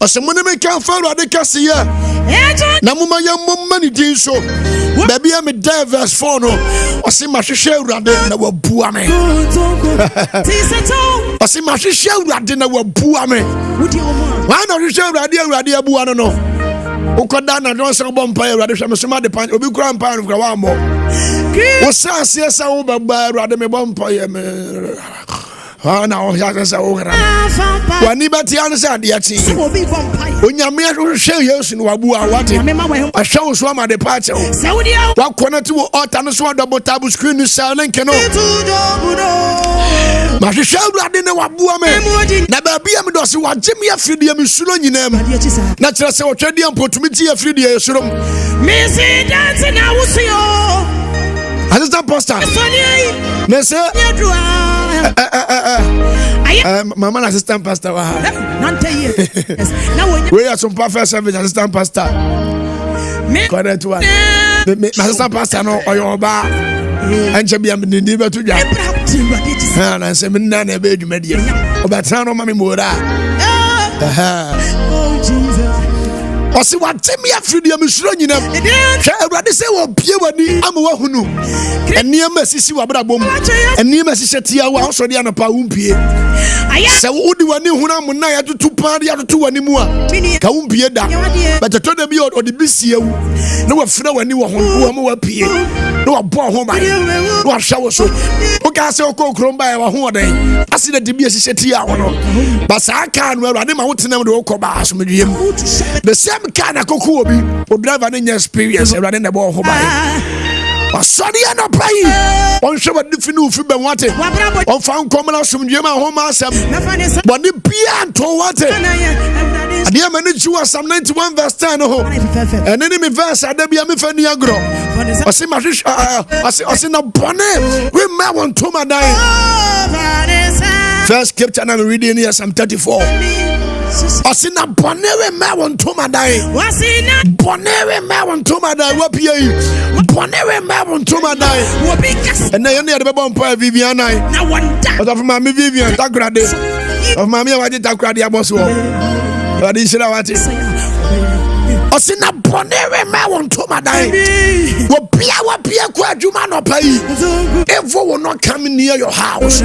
Osemone me kan fa Awurade kase ya. Na moma ya momma ni din so. Baby am verse 4 no. Ose mahwehwe Awurade na wabua me. Ose mahwehwe Awurade na wabua me. Wa na hwehwe Awurade abua no. Ukoda na don se bompa Awurade hwe me so ma de pan obi kura mpa no kura wa mo. Wo sa ase wo baba Awurade me bompa ye me. Na o ya se wo gra. Wani beti an se ade achi. Onyame hwe Yesu no wabua wate. Ahwe wo so ama de pa che wo. Wa connect wo altar no so double tab screen no silent no. Ma hwe Awurade ne wabua me. Na ba bia me do se wagye me afidie me suro nyinam. Na kire se wo twede ampotumi ti afidie suro. Me see dance na wo se yo. Assistant pastor. Me say Mama assistant pastor wa. We are some perfect service assistant pastor. Correct one. Me assistant pastor no oyoba. Anche bia me ndi betu dwa. Na se me na na be dwuma die. Obatra no mama mora. Oh Jesus. Osi watemi afidie mesuro nyinam. Hwe Awurade se wo pie wani ama wa hunu. Eniema sisi wabrabom. Eniema sisi wa osode anopa wumpie. Se wudi wani huna mo na ya tutu pa ya tutu wani mu a. Ka wumpie da. Beteto da bi odi bisie wu. Na wa fira wani wo ho wo ma wa pie. Na wa bo ho ba. Na wa hwa wo so. O ka se okokrom ba ya wa ho odan. Ase da dibi sisi tia wo no. Ba sa aka no Awurade ma wotenam de wokoba asomdwem. The same kind of cocoa obi o driver no experience Awurade na bo ho ba. Asori na pai on show diffinu fi be wate on fa nkomla somdwem a ho ma asem boni bia nto wate ade amani chiwa Psalm 91 verse 10 ho eneni me verse adabia me fa ni agro osi mahwish osi na bone we ma won to madan first scripture I'm reading here Psalm 34. Osina bonewe me won to madai. Wasina bonewe me won to madai. Wapie bonewe me won to madai. And na yene de bom pa Viviana. Na wonder. But of mama Vivian takrade. Of mama wa di takrade aboso. Wadi shira wati. Osina bonewe me won to madai. Wapia kwa adwuma no pai. Evil will not come near your house.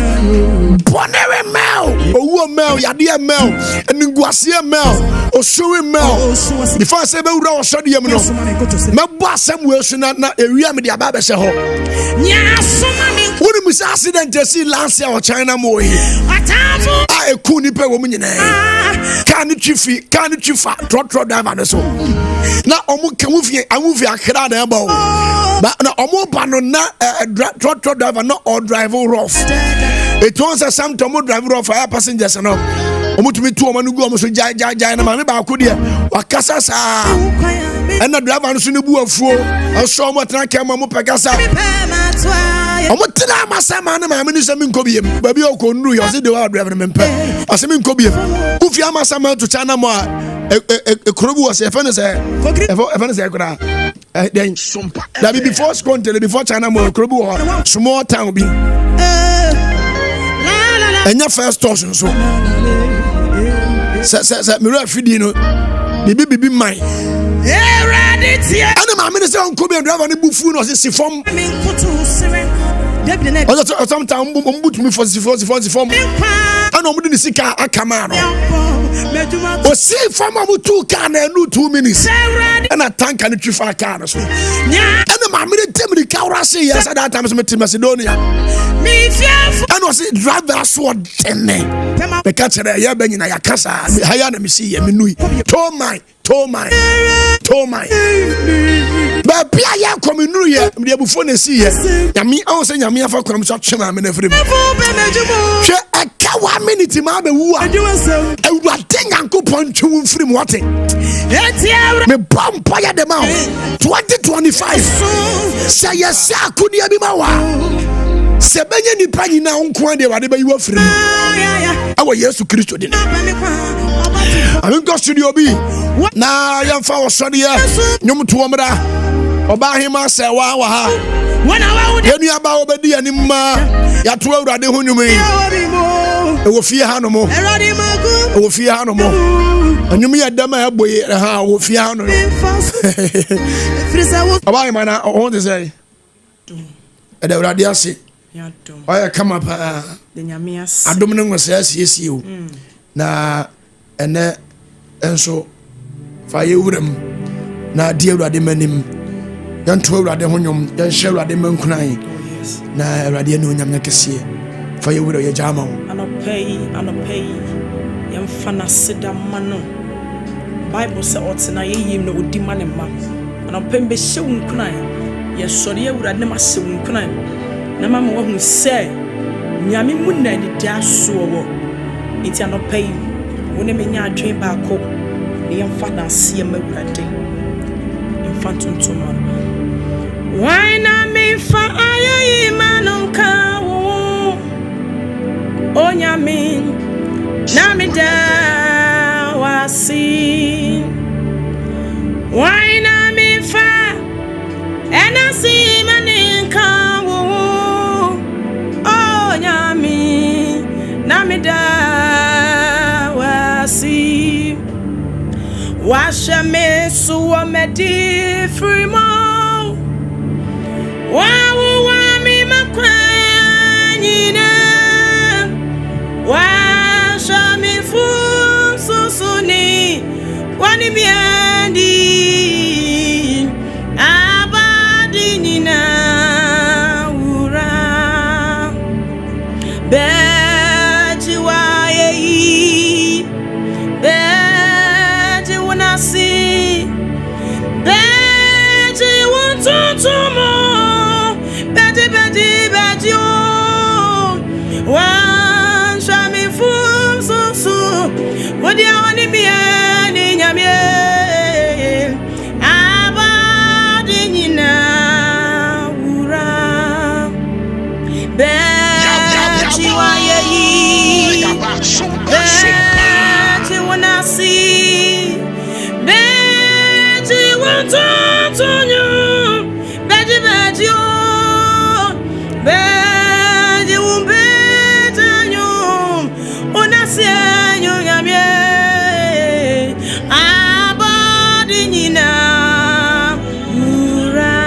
Bonewe mel, owo mel, yade mel, enguasie mel, osori mel. Before I say be wura osodi yam no. Mebo asem we so na ewia me de aba be se ho. Nya soma me. Woni musa accident si last year o China mo yi. Atafo. A eku ni pe wo mu nyina. Kan chifa, trot driver no so. Na omu kan fie akra na eba o. Ba na omu ba no na trot driver no or drive rough. It was a some to driver of fire passengers no. Omutumi tu omanu gu omo so jai na ma me ba ko de wakasa sa. And the driver no so ne bu afuo. Aso omo tena kema mo pekasa. Omo tena masama na ma me ni se me nkobiem. Ba bi okonu yo se de wa driver me mpe. Ase me nkobiem. Ufi amasama to China mo ekrobu was efense ekra. Then Sompa. That be before China mo ekrobu small town bi. And your first torsion so. Say, Mira Fidino, be mine. And my minister on Kobe and driver the buffoon was a form. Sometimes put me for the form. I know the Sika Akamano. Or see from our 2 can and 2 minutes. And a tank and a trifar cars. And the mammy tell me the cow say yes at that time to Macedonia. And was it driver sword the catcher Yaben in Ayakasa, Hayana Missi, and Minui. Told my. But Pia coming new year, the Buffon see it. Yami also Yamia for Comsacham and every a cow minute, Mabbe Woo. I will think Uncle Poncho from what? Me bomb fire them out 2025. Say yes, I could be my Sebenya ni pani na unko de wade ba yiwa frem. Awo Yesu Kristo de. Amen go studio bi. Na yamfa wo sode ya. Nyom to omra. Oba hema se wa ha. Yenu aba obedi anim ma. Ya to Awurade ho nyum yi. wo fie ha no mo wo fie ha no mo anyum ya dama ya boye ha wo fie ha no aba mana o de say e da urade ase ya dom oya kama pa de nyame ase adom ne ngose ase o na ene enso fa ye wuram na die urade manim yanto urade honyom yan hye urade mankunan na urade ne onyam nyakese fa ye wura ye jama anopay yam fana sida mano Bible say otina ye yim na odi mane ma anopem be hye wunkunan ye sori ye wura ne ma hye wunkunan na mama wo hu say nyame munna ni dia so wo iti anopay woni me nya adwen ba ko ne yam fana se ma wurade infantum why na me fa ayi manonka wo onyame na me da wasi why na me fa enasi manonka wo onyame na me da wasi washa me so me di free mo wa mi makwanyina wa sha mi fu susuni wani miandi abadi nina ura beji wa ye beji wanasi beji wontotomo Bedi wan shami fum so wodi awani biani nyame abadi nyina ura bedi waye bedi wanasi bedi wantonyo bedi Beji umbeta nyum Unasia nyamye Abadi nyina Ura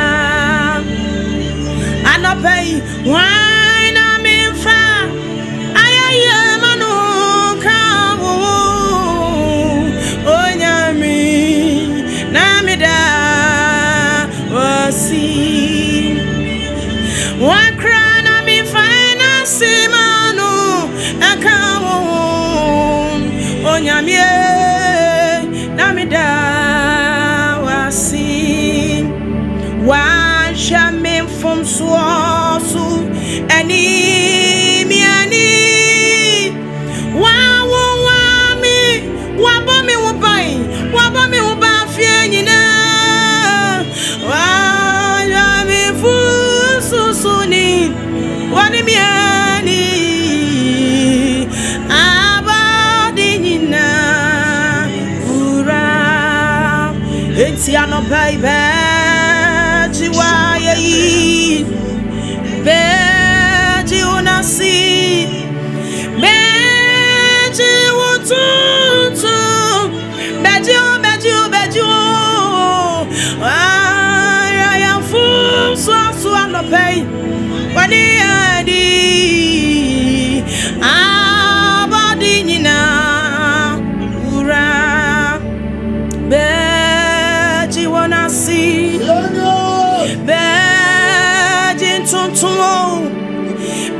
Anopei Waina minfa Ayaye manu kawu Onyami Namida Wasi Wakrana mi finance manu akawo onyamie namida wasi washa me from so ani miani wa mi wa ba mi uba fie nyina wa mi fu susuni wani miani abadi nyina ura enti anopai beji waye beji unasi beji wututu beji ya fu so anopai wani adi abadi nyina ura beji wanasi beji tuntumo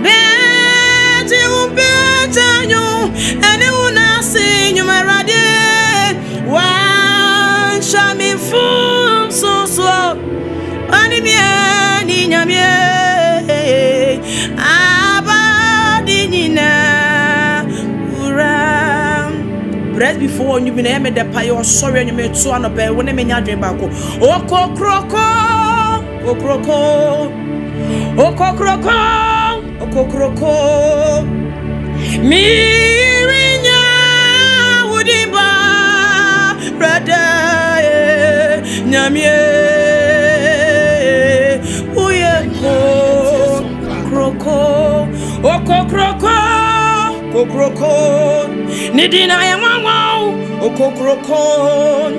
beji umbetanyo ene unasi nyumarade wan shami fum so wani miani nyamie Breast before you been me the pie sorry and you made so on a bed when I mean dream back. Oh crocro Mirinya Wudiba brother Nyamie Uye Kroko Oko Kroko okokroko nidina ya mwanwa okokroko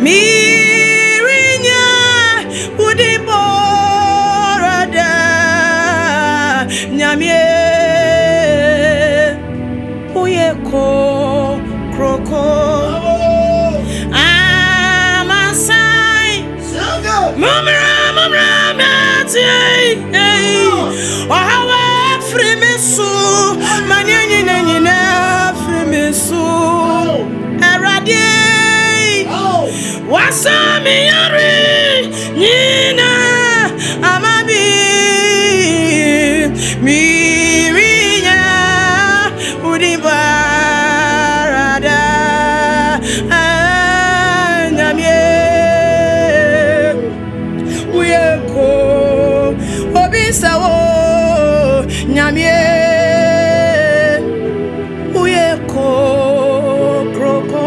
mirinya udiborada nyamie uyeko kroko amasai mumra mati ohawa frimisu manyenyenyenye frimisu erade wasami yari nyina amabi mirinya udibarada nyamie uyeko obisawo nyamie uyeko kroko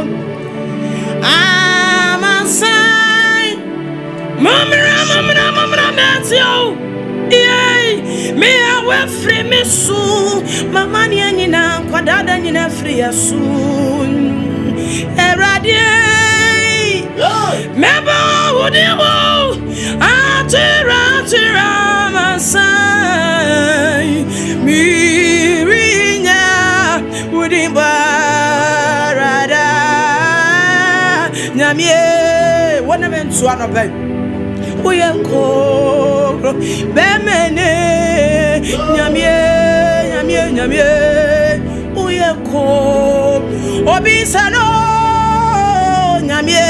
amasai mumra metio yey me awe free me su mama ni nyina kwadada nyina free asu erade meba udiwo atira masai mirinya udibarada nyamie wona mentu anobe uyeko bemene nyamie uyeko obisano nyamie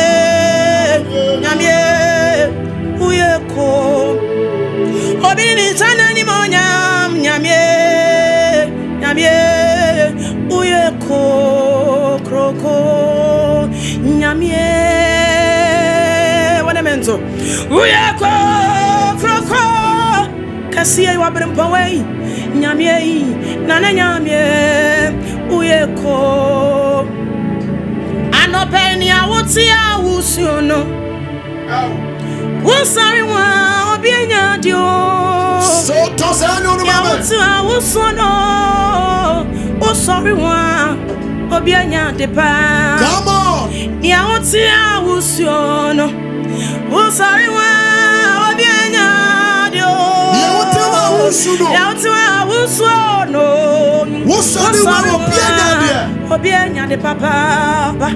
uyeko obini tanani monyam nyamie uyeko kroko nyamie wana mento uyeko kroko kasiye wabrempawei nyamie nana nyamie uyeko anopeni awuti awusiono sorry wa obienya dio so tosano no mama awusono o sorry wa obienya depa come on ni awuti awusiono o sorry wa obienya dio ni awuti awusono o sorry wa obienya de papa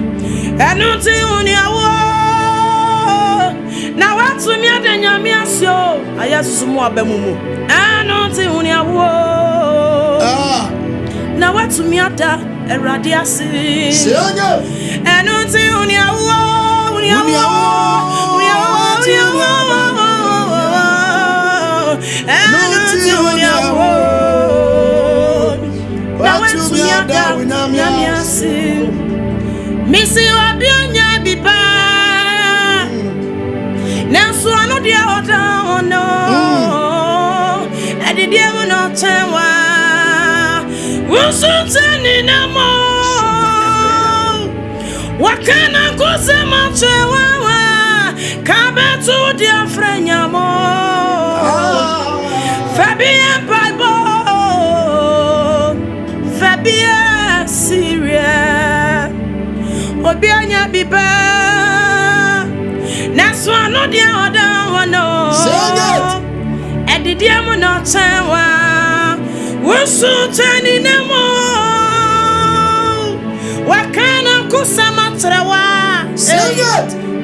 enuti uni awo na watu mi adenya mi asio ayasusu mu abamumu ano ti huni awo na watu mi ada erade ase senyo ano ti huni awo ano ti huni awo na watu mi ada mi ase misi obianya bipa Nansu anu dia oda ono edi dia mo tewa usutani namo wakana kusema tewa kabetu dia frenyamo Fabia Bible Fabia Syria obianya biba Naso no dia oda wono edidia mo no tawa wusu tani nemo wakana kusama trawa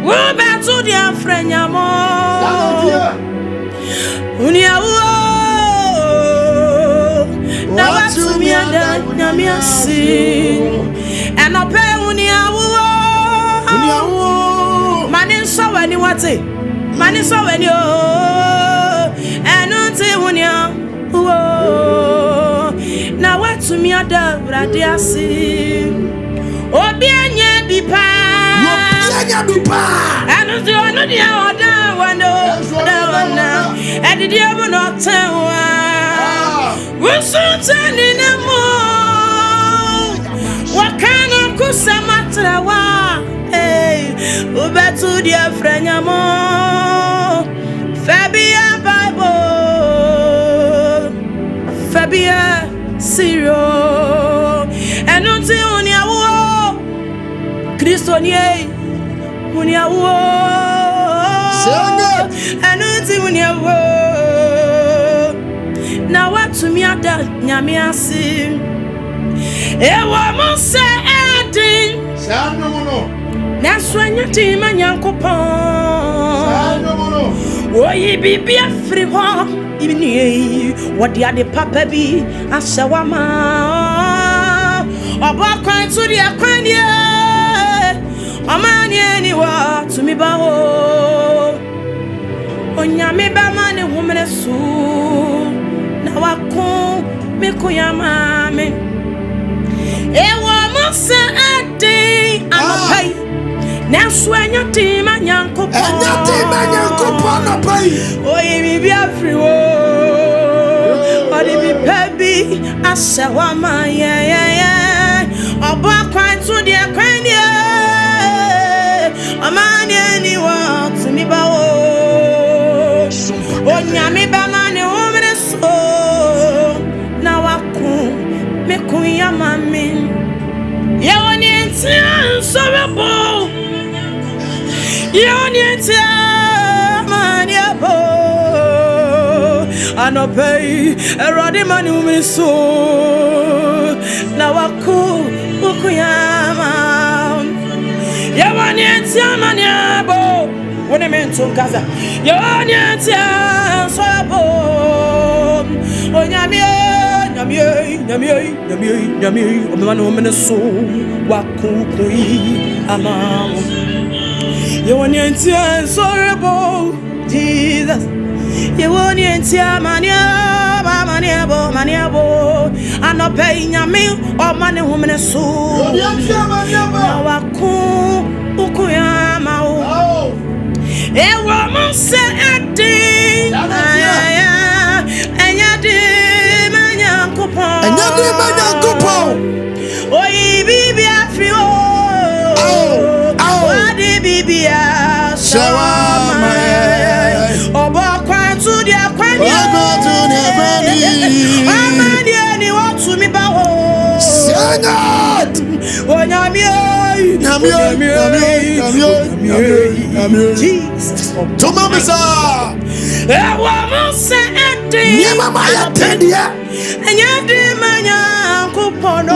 wo betu dia frenyamo unia wo na watu mi ada nyami asi enope unia wo Mani wate mani so weni o enunti wunia o na watu mi ada urade ase obi anya bipa enunti onu dia oda wano da wana edidi obo no tewa wusuntani nemo wakana kusamatra ubetu dia frenyamo Fabia Bible Fabia Syria Christo nie munia wo anunti munia wo na watu mi ada nyame ase ewa mo se edi Sanono na swanyati manyankopon Sanono oyi bibi afri ho ibini wodi ade papa bi asewama obakwan to dia kwanie amani ani wa to mi ba ho onyame ba mane humre su na wako me kuyama me ewa mo se ade amapai na swanyati manyankopon anapai oyi bibi afri wo odi bi pebi asewama obakwan to dia kwanie amani ani wa to mi ba wo onyame ba mane umre so na wako me kuyama me ye woni entia sorabo ye woni entia mani abo anopei erode mane umre so na wako kuyama ye woni entia mani abo woni mento kaza ye woni entia sorabo onyame nyame omemane omene so wakukui ama ye woni entia sorabo Jesus ye woni entia mani abo anope nyame omane omene so na wakukuyama o ewa mo se edi enyade manyankopon oyi bibi afri o odi bibi asewama obakwan to dia kwani amani ani watu mi ba ho Sengat onyame Jesus Toma misa ewa mo se edi Ni mama ya tendia enyade manyankopon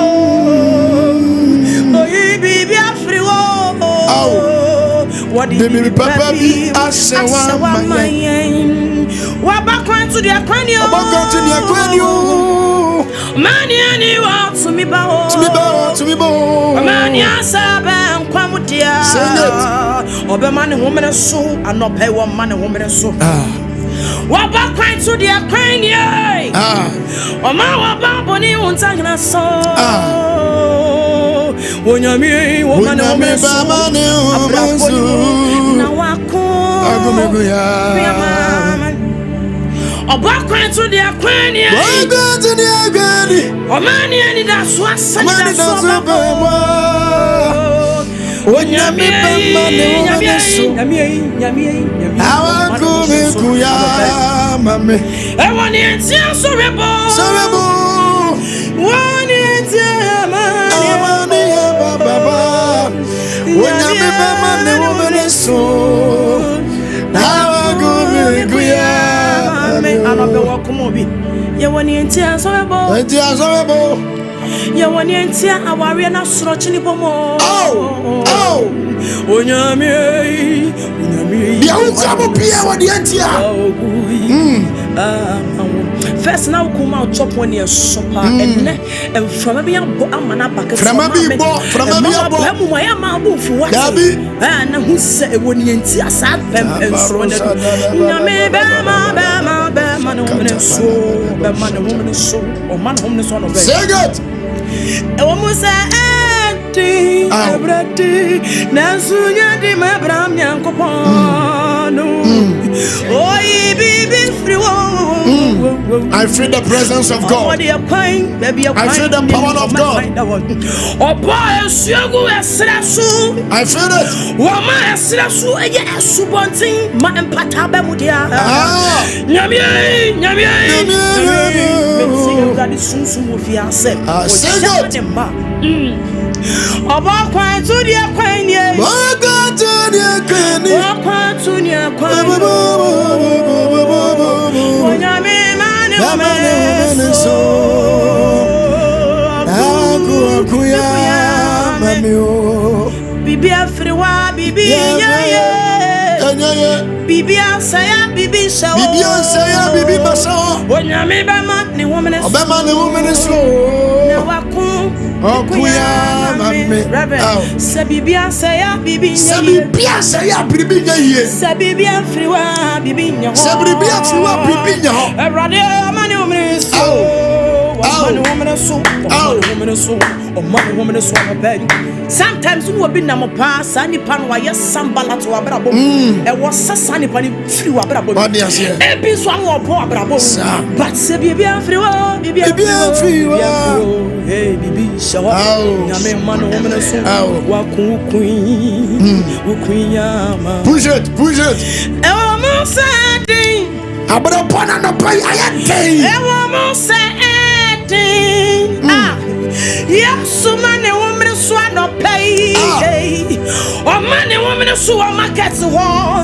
oyi bibi afri wo wadi bibi papa bi asewama wabakwan to dia kwani mani ani wa to mi ba o mani asaba nkwamudia obe mani homere so anope wo mani homere so wabakwan to dia kwani o ma wababoni untagna so onyame wo mani homere so na wako obakwan to dia kwani omani ani da so asani da so onyame nyame awakumekuya mame ewoni entia sorebo woni entia mane baba onyame bamane womene so awakumekuya mame anobe wakumobi ye woni entia sorebo ye woni entia aware na soro chini pomo onyame ya ukamo pia woni entia first now come out chop one year Sompa and from be amana back from be emu my ma bu fu what na hu se woni entia sa pem so na me be ma no me so be ma no me so o man home so no be say good e wo mo sa enti abrati na sunya di me bram yankopon oi bibi free I feel the presence of God. I feel the power of God. I feel it. kwenye Wakwatunia kwenye Onyame mane umeneso Akuya mamio Bibi afriwa bibi yaye Bibi asaya bibi shawo Bibi asaya bibi basawo Onyame bema ni womeneso Obema ni womeneso Na waku Okuya mame Se bibi asaya bibi yaye Se bibi asaya bibi yaye Se bibi afriwa bibi nyaho Se bibi afriwa bibi nyaho Erade amane womeneso Sometimes we will be na pass and pan wa yes sambala to abrabo e was sasani pan free wa abrabo e bi so an opo abrabo but se bibia free wa hey bibi shawa nyame man woman so wa kun ya ma push it e wa mo say abrabo na no pay ayate e wa mo say yes, man, a woman so no pay. Or man, a woman so a market wall.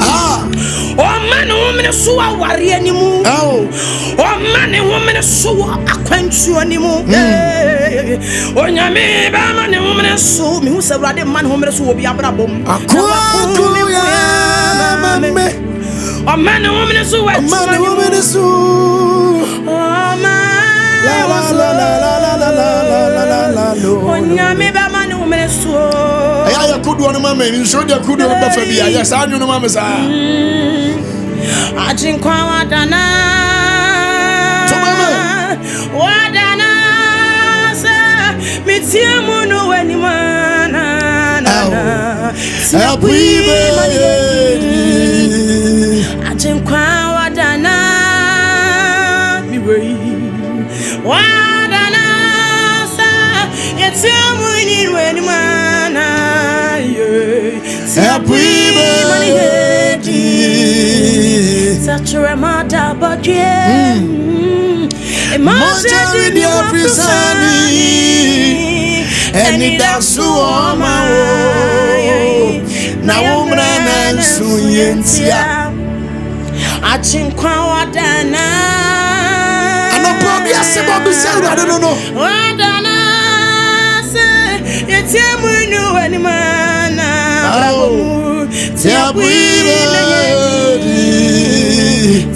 Or man, a woman so a worry anymore. Or man, a woman so a quench you anymore. Or Yame, man, a woman so me who's a rather man who will be a brabum. A or man, a woman so a man, a woman so. Oh, man. Onyame ba mane umeneso aya kudu ono mama ni so de kudu o ba fa bia ya sa anyu no mama sa ajinkwa wadana to mama wadana sa mitiamu no wani mana na abuibe ajinkwa wadana miwe wadana sa yetiamu ni weni mana ye sabuibe mani hedi sature mata bodye emoje di afrisani eni dasu oma na umra na suyentia achinkwa wadana yes, Bobby said, I don't know. Wadana say, it's a munu any man.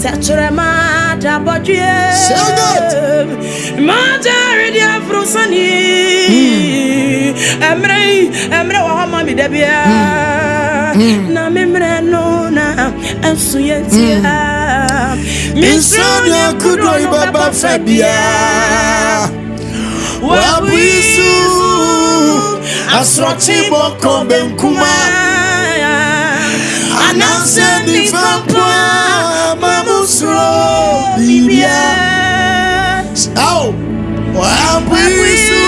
Tachurama, but yes, Majaria Frosani, Emre, Wahama, Debia, Namimre, Nona, and Suyentia. Misonia kudoi baba Fabia Wabisu Asroti boko benkuma Anase ni fampwa Mamusro Bibia Au Wabisu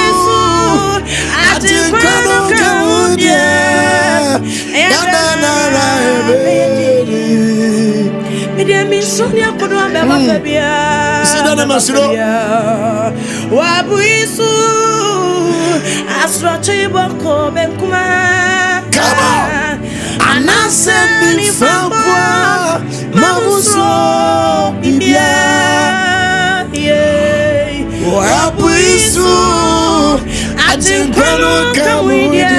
Atinkano kamudia Yadanara Midemi Sonia Kudu Beba Fabia Sidana Masiro Wabuisu Asroti boko benkuma Kama Anase ni fampwa Mamuso Bibia Wabuisu Atinkano kamudia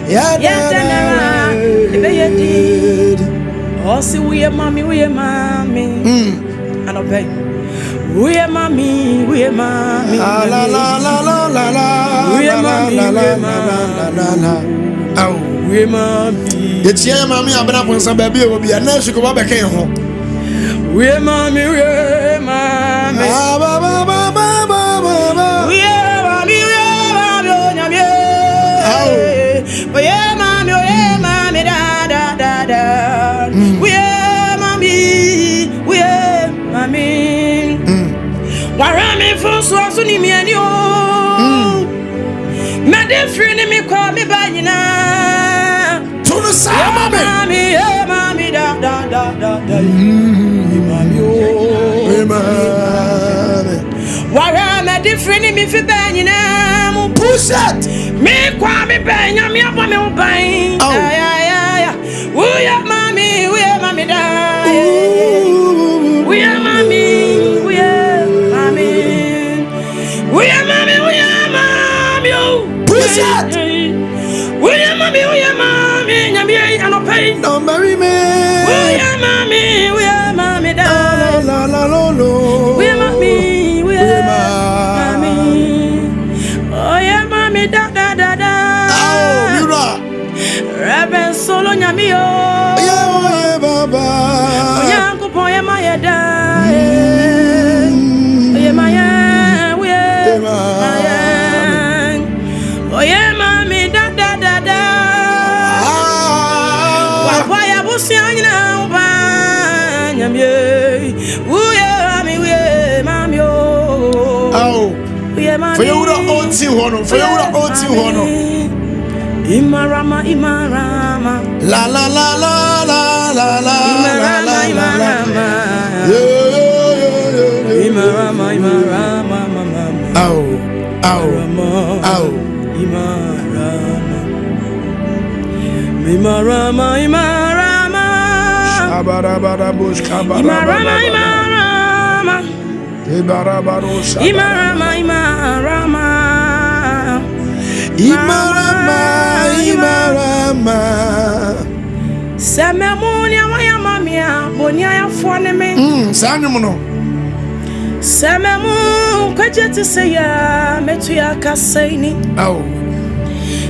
Yadanara Ibeyedi Oh, see, we are mommy. And obey. We are mommy. La la la la la la la. We are mommy. Oh, we are mommy. It's your mommy. I'm not going to baby. Will be a nurse. You go back home. We are mommy. We are mommy. We are mommy. We are mommy. Da. We are mommy. Warame for so ni me ani o. Me de free ni me call me by na. To the side mommy. Mommy da. Mommy o. Mommy. Warame de free ni me fi by na. Push it. Me kwa me benya me apa me ubain. Ya. We are mommy da. We are mommy. We are mommy. Push it. We are mommy. Nyami ano pay. Don't marry me. We are mommy da. La. We are mommy. We are mommy. Oh yeah, mommy da. Oh, Mira. Reben solo nyami yo. Yeah, Baba. Oya kupo ya maya da. Oya maya. We are maya. Oya mami da. Wapa ya busi anyina uba nyami. We are mami yo. Oh. For you the old team hono. Imarama. La. Imarama. Imarama. Ow. Imarama. Shabara bush kabara. Imarama. Sememunia waya mamia bonia ya fone me. Sanyo no. Sememu kwajeti seya metu ya kasaini. Oh.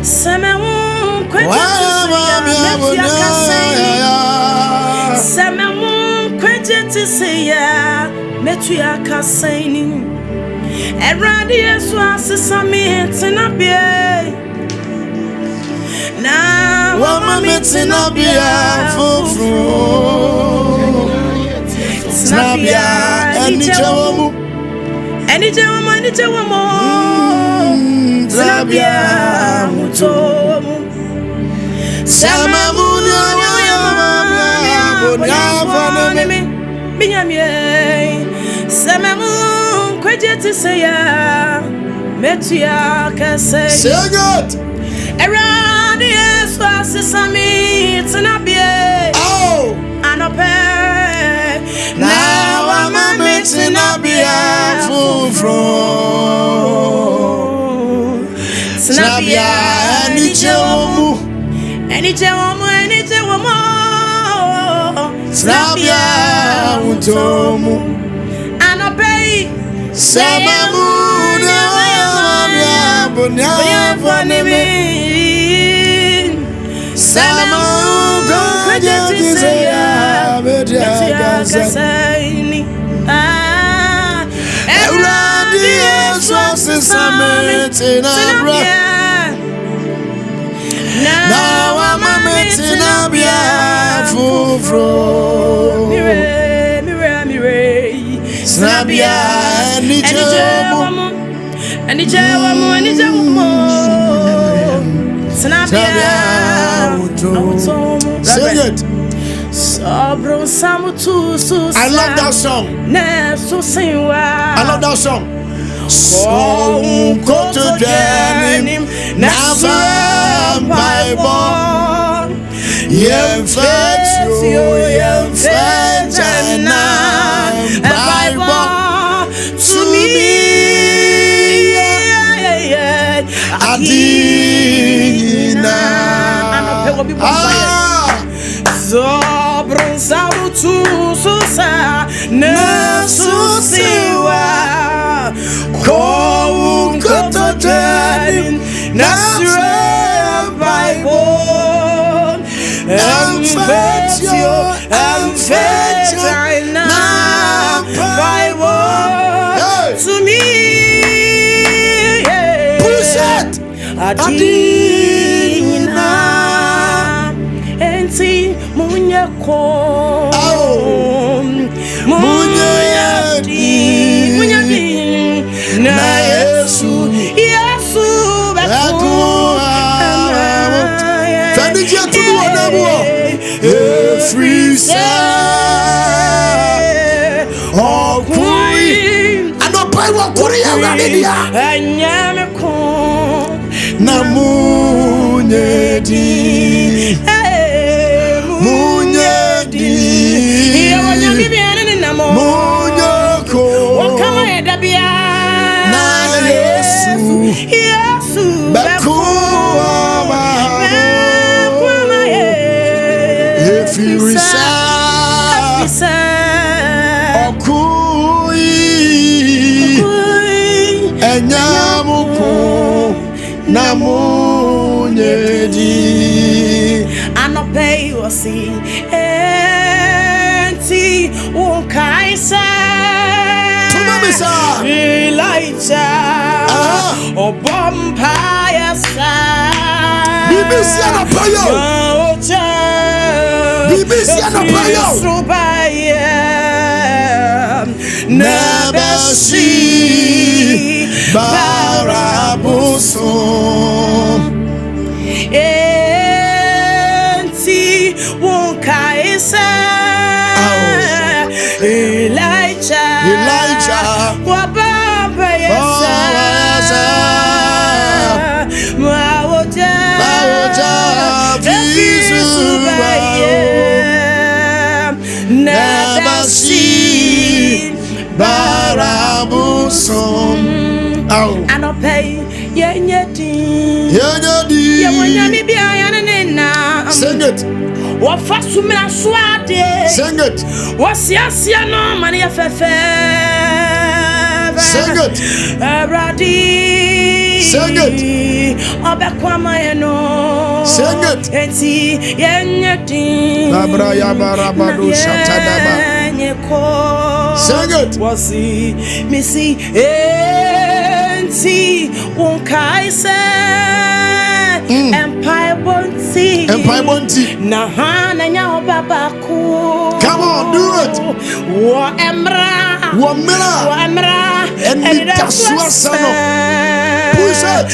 Sememu kwajeti seya metu ya kasaini. Sememu kwajeti seya metu ya kasaini. Eradi Yesu asisami tinabie. Na wama metinabia fufu. Tinabia enijewomu. Tinabia mutomu. Samamu Nyama Binyamie. Samamu kwajeti seya metu ya kasei. Say good. Eradi Yesu asisami tinabie. Oh. Anope. Na wama metinabia fufu. Tinabia enijewomu. Tinabia mutomu. Anope. Samamu nyama bonya faneme. Samamu kwajeti seya metia kasaini. Eradi Yesu asisame tinabra. Na wama metinabia fufro. Mire. Tinabia enijewomu. Tinabia mutomu. Sing it. I love that song. I love that song. So go to denim. Nasam Bible. Yemfetio Bible to me. Adina. Zobron salutu susa nasusiwa ko unkototen nasre Bible emfetio na Bible to me. Push it. Adina enti munyako munyadi na Yesu beku Fenije tunu onabu free say okui anopai wa kuri ya radia anyame ko na munyedi munyedi ya wanyami biane na mo munyoko wakama edabia na Yesu bekuwa mahabo efirisa okui enyamuko na munyedi anopei wasi enti unkaisa tumamisa Elijah obompaya sa BBC anapayo BBC anapayo Nebesi barabuso enti unkaisa Elijah wabamba yesa mawoja visu baye Nebesi barabuso anopei yenyedi yewonyami bia yanena sing it wafasumira swade sing it wasiasia no mani yafefe sing it Radi sing it obekwama yeno sing it enti yenyedi babra ya barabado shatadaba sing it wasi misi enti unkaise Empire Bonti na hana nya obabaku come on do it wo emra and taswasano push it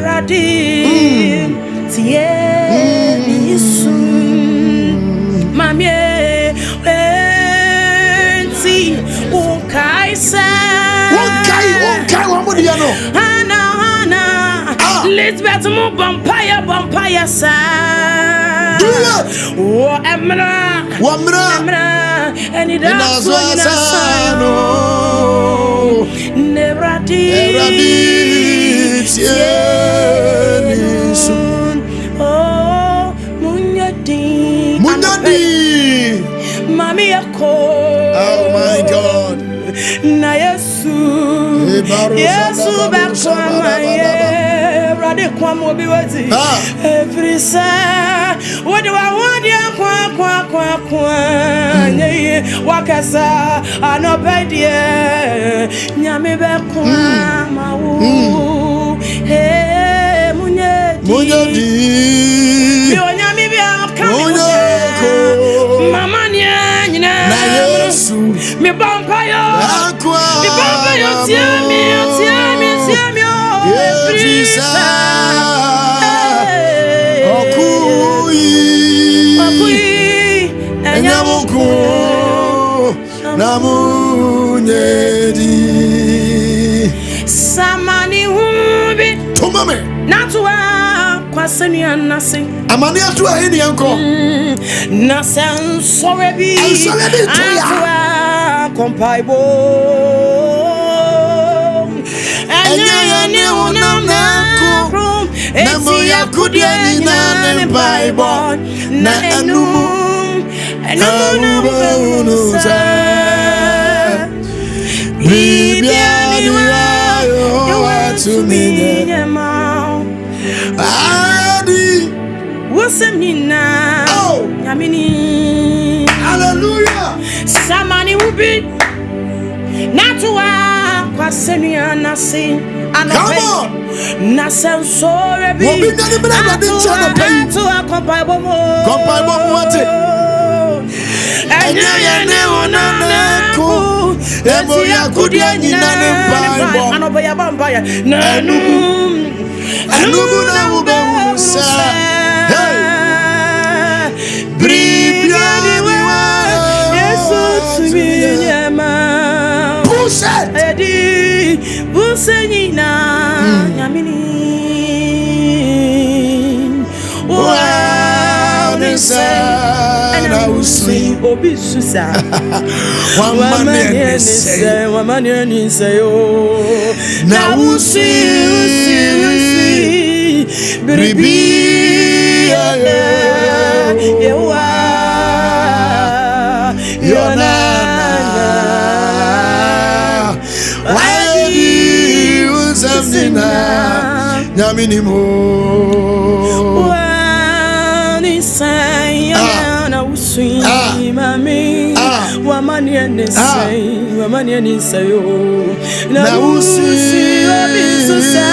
Radi tie nisu mamie enti unkaisa unkai wamudiano hana Lisbeth mo vampire sa wo emra and it does no Nevradi oh munyadi mami yako oh my God na Yesu bakwama Rade kwama obi wati every say what do I want ya kwa nye wakasa anobedie nyame bakwama wo he munyedi mi onyame bia kama mama nyina na Yesu mi bampayo tia mi okui enyamuku namunyedi samani hubi tumame natuwa kwaseni anase amani atuwa hini yanko nasen sorebi atuwa kompaibo Enya unamnaku Nemo ya kudia nina Bible na enumu unusa Biblia niwa Yawa tumine Adi Wusem nina Yamini Hallelujah Samani ubi Natuwa kwa senia nasi come on nasensore bi atu akompaibo mo wate enya ne onanaku emu ya kudia nyina ne Bible anobo ya bambaya nanu na ube usa Biblia niwa Yesu tuminyema Edi busenyina nyamini and I will sing. Obi Susa. Wamani say, oh, now we'll see, Bribi, Yona, why you something? Yaminimo, one say, I will sing, Mammy. Wamani and say, oh, now we'll see, Obi Susa,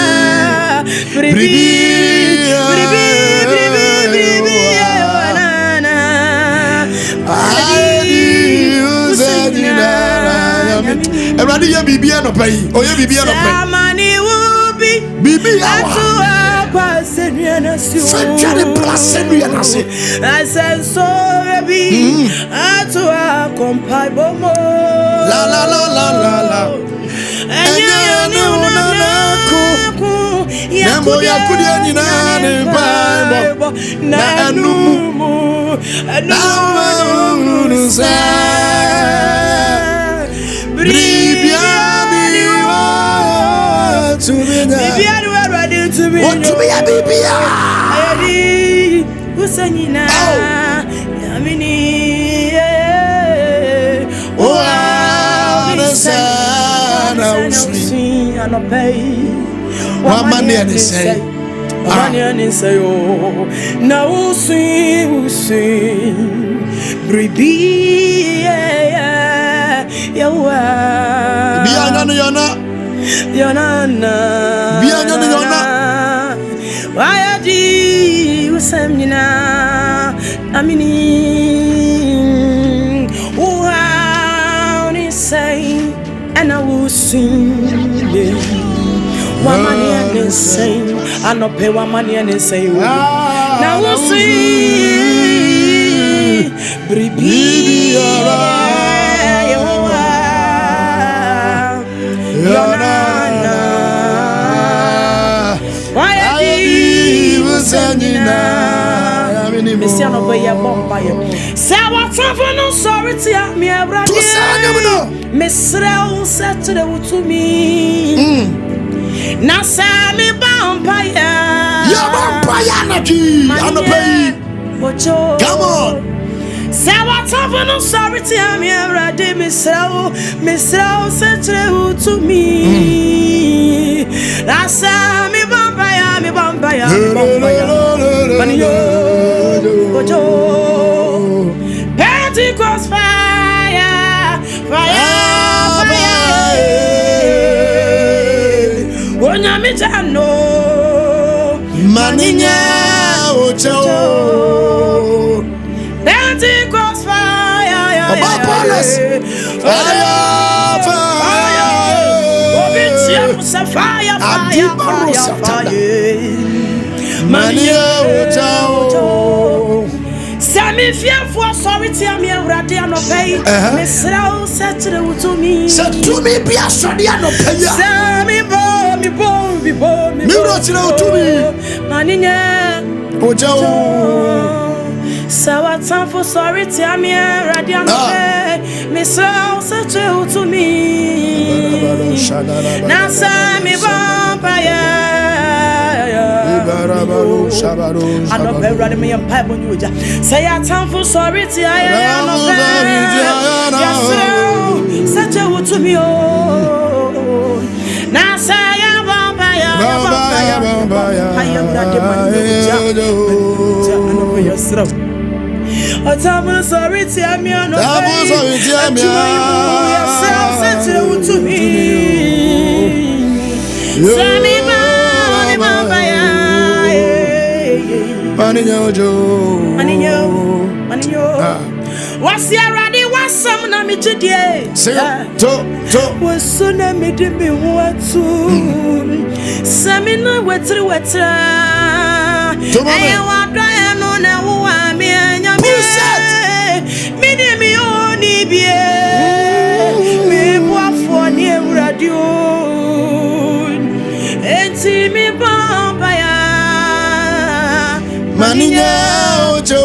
Everybody, you be no pay. Oh, you be no pay. Money will be I said, so be to a compile more. La la la la la la. And you know, now sing, Bribi, why are you Samina? I mean, oh, say, and I will sing. One money and say, I no pay one money and say, now we'll see, Bribi, Messiano Boya Bombay. Sawa Tavano, sorry to me, Miss Rel said to me. Nasami Bombaya. Come on. Sawa Tavano, sorry to me, Miss Rel said to me. Nasami Bombaya, me Bombaya. Ojo, Pentecost fire, Onyamijano, Maninya Ojo, Pentecost fire, fire, Maninya Ojo. Sammy fearful, sorry, tell me, Radiano pay. Miss Rao said to me, said to me, be a Sadiano pay. Sammy, me, to me, Manina Ojo. So what time for sorry, tell me, Radiano pay. Miss Rao said to me, now Sammy Vampire. I don't pay running me and pipe on you. Say, I time for sorry, I am yes, such a wood to me. Oh, now say, I am vampire. I am not the man. I time for sorry, I am not sorry, to me. Maninho. What's your ready? What's some na me today? Say to. What's so na me de me what to? Samina wetra. I want to know na who am I? Me de me oni bie. Me boafo ni radio. Enti me bamba ya. Maninya Ojo.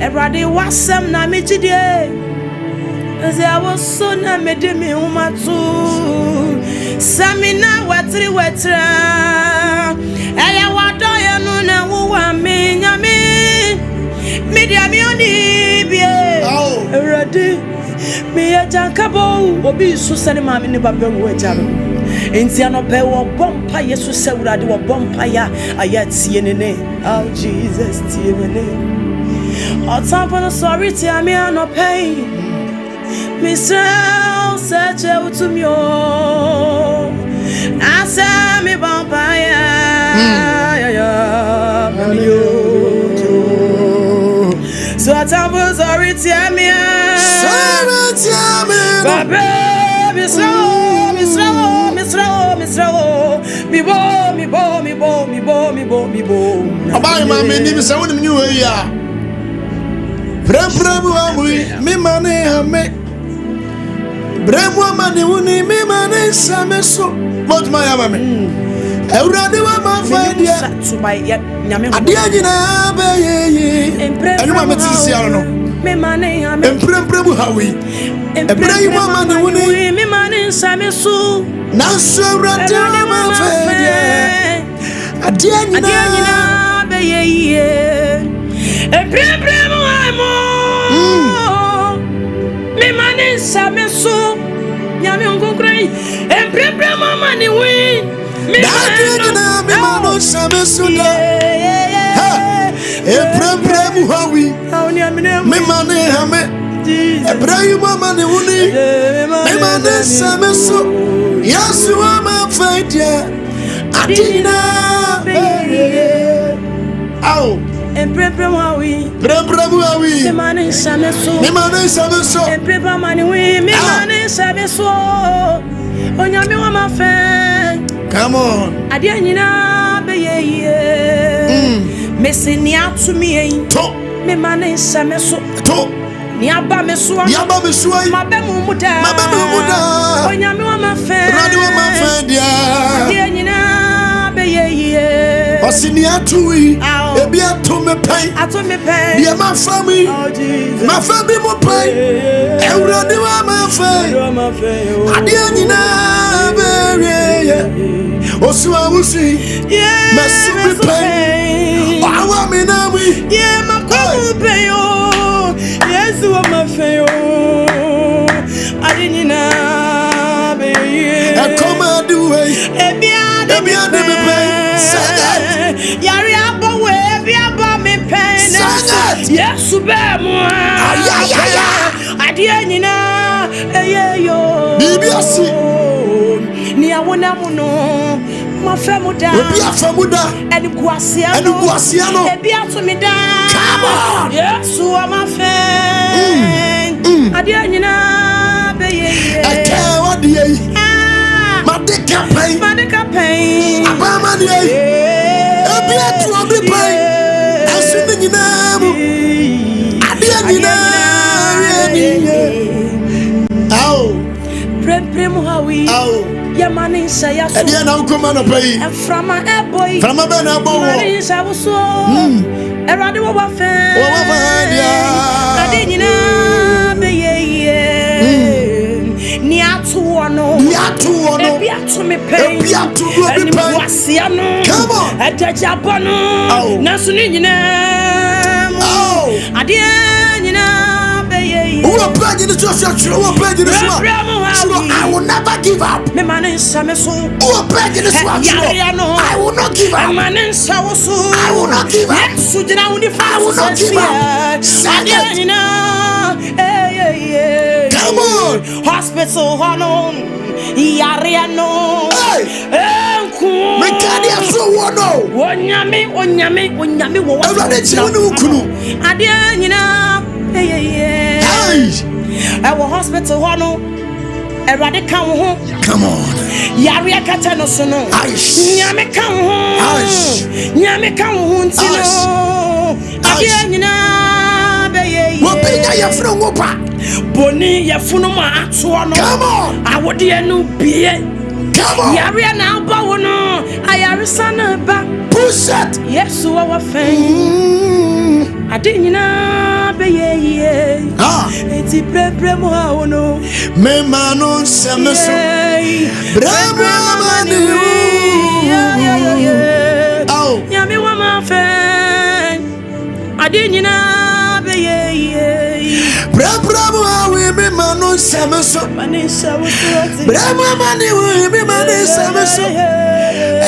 Everybody was some na me today. As I was so na me de me umatu. Samina watri watra. Aya wadoya no na wuwa me nyame. Media me oni bie. Everybody me ya jankabo obi so sane ma me ne babbe wo jaro. Enti anope wo bompa Yesu sewurade wo bompa ya ayatie ne. Oh Jesus tie ne. All time for the sorry to me I no pay. Mr. Such a to me. I say me vampire. So I time for sorry to me. Sorry to me. Baby, me bo. About my name is someone new here. Me money, me. Bremo money, me money, some so. What my amame? Everybody want my friend here. To my yet, Yamina, and you want to see no. Me money, and Bremo Howie. And Bremo money, me money, some so. Now so run down my friend here. Adiana, and Bremo, me money, some so. Yami ungo cry, and Bremo money win. Me money, some so. And Bremo Howie, me money, Hame, and Bremo money win. Me money, some so. Yes, you are my friend, yeah. Adina, oh, and Bremo, me money, some so. Me money, some so. And Bremo money, me money, some so. On your my friend, come on. Adina, missing out to me, talk. Me money, some so. Talk. Niaba me suwa, mabemu muda. Onyami wa mafen, nyina beye. Osini atui, ebi atume pai. Biya mafami, mafami mo pai. Ewurade wa mafen, adiye nyina beye. Osuwa wusi, mesumi pai. Awa minawi, makomu peyo. Yes, you are my fayo. I didn't know, baby. I come and do it. Ebia de me pay. Yari abo we, ebia ba me pay. Yes, you bear more. I didn't know, yo. Bibiasi. Ni awona muno. Mafamuda, and Guasiano, Ebia to me down. Come on, yes, you are my friend. I didn't know, baby. I tell what the Madeka pain, Abamani, Ebia to be pain. I'm swimming in Abu. I didn't know. Oh, Primo, how we. Yamani say yes. And now come on a pay. And from my boy, from a banana boy, I was so. Eradi wa fan. I didn't know. Niatu wano. Ebia to me pay. Ebia to me pay. Come on. At the Japano. Nasuni I didn't know. Who are playing the Joshua? Who are playing the I will never give up. Me manin sameso. Who are playing the Swatch? I will not give up. Manin sawoso. I will not give up. Sujina uni fa. I will not give up. Come on. Hospital hanon. Yariano. Me kadi aso wono. Onyame wo. Everybody chinu kunu. Adia nyina. I will hospital hono. Everybody come home. Come on. Yaria katano sono. Nyame come home. Nyame come home. Adia nyina beye. Wo penya ya funu pa. Boni ya funu ma atoa no. Come on. Awode enu bie. Come on. Yaria na ba wono. Ayarisa na ba. Push it. Yes, wa fa. Ade nyina be ye. Eti premo no. Me mano semeso. Brema mani. Oh. Nyami wa ma fe. Adi nyina be ye. Brema we me mano semeso. Mani sawoso. Brema mani we me mani semeso.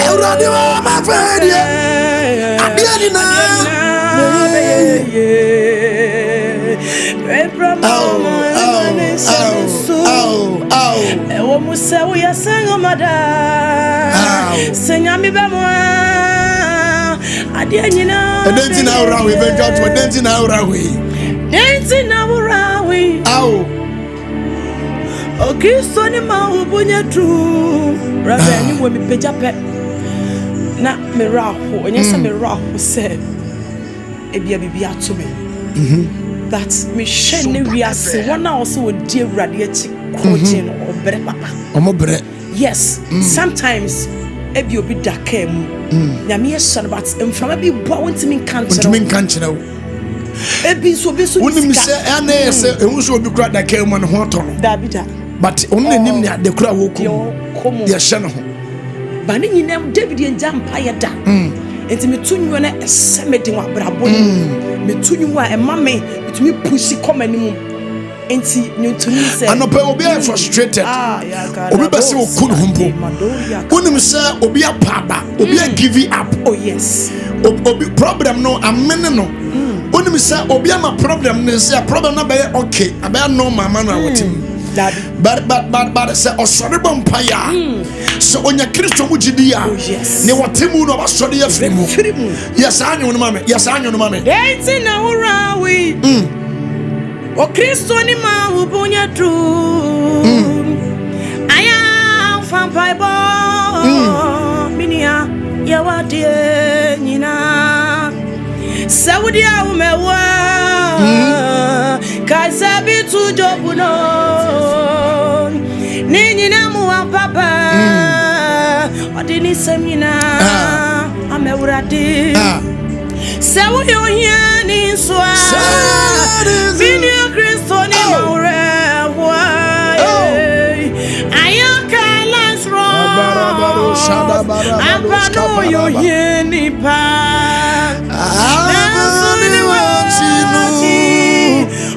Euradi wa ma fe dia. Adi nyina. Oh, Musa, we are saying, Mother, sing a me bemo. I didn't know. I didn't know we went out to a dancing hour away. Dancing hour away. Oh, okay, Sonny Mau, Bunya true. Rather, you will be pitch up. Not me rahu, and yes, me rahu said, Ebi out to me. That me shene we are say one also would dear radiating coaching or better papa. Yes, sometimes Ebi obi dakem. Yami son but from Ebi bound to me cancer. Ebi so be so. Only say ane say who should be cried that came on hoton. Dabida. But only name the crowd will come. Yes, Shannon. Banning them David and Jampire da. Enti metunyu na esemedi wa brabo metunyu wa emame metumi pushi come animu enti nyuntuni se anope obi are frustrated obi bese okun humpo unim se obi apaba obi give up. Oh yes, obi problem no amene no unim se obi ama problem no se problem na be okay aba no mama no awotim. But say osori bompaya so onya Kristo mujidia ne watemu no basori afrimu. Yes anyo no mame, yes anyo no mame. Enti na urawi o Kristo ni ma ubunya tru aya fan bible minia ya wadie nyina Saudi a umewa kaza bitu jobuno nini na muwa papa odini semina amewurade Saudi oyani swa bini Kristo ni mawre ayaka lasro apano yoyeni pa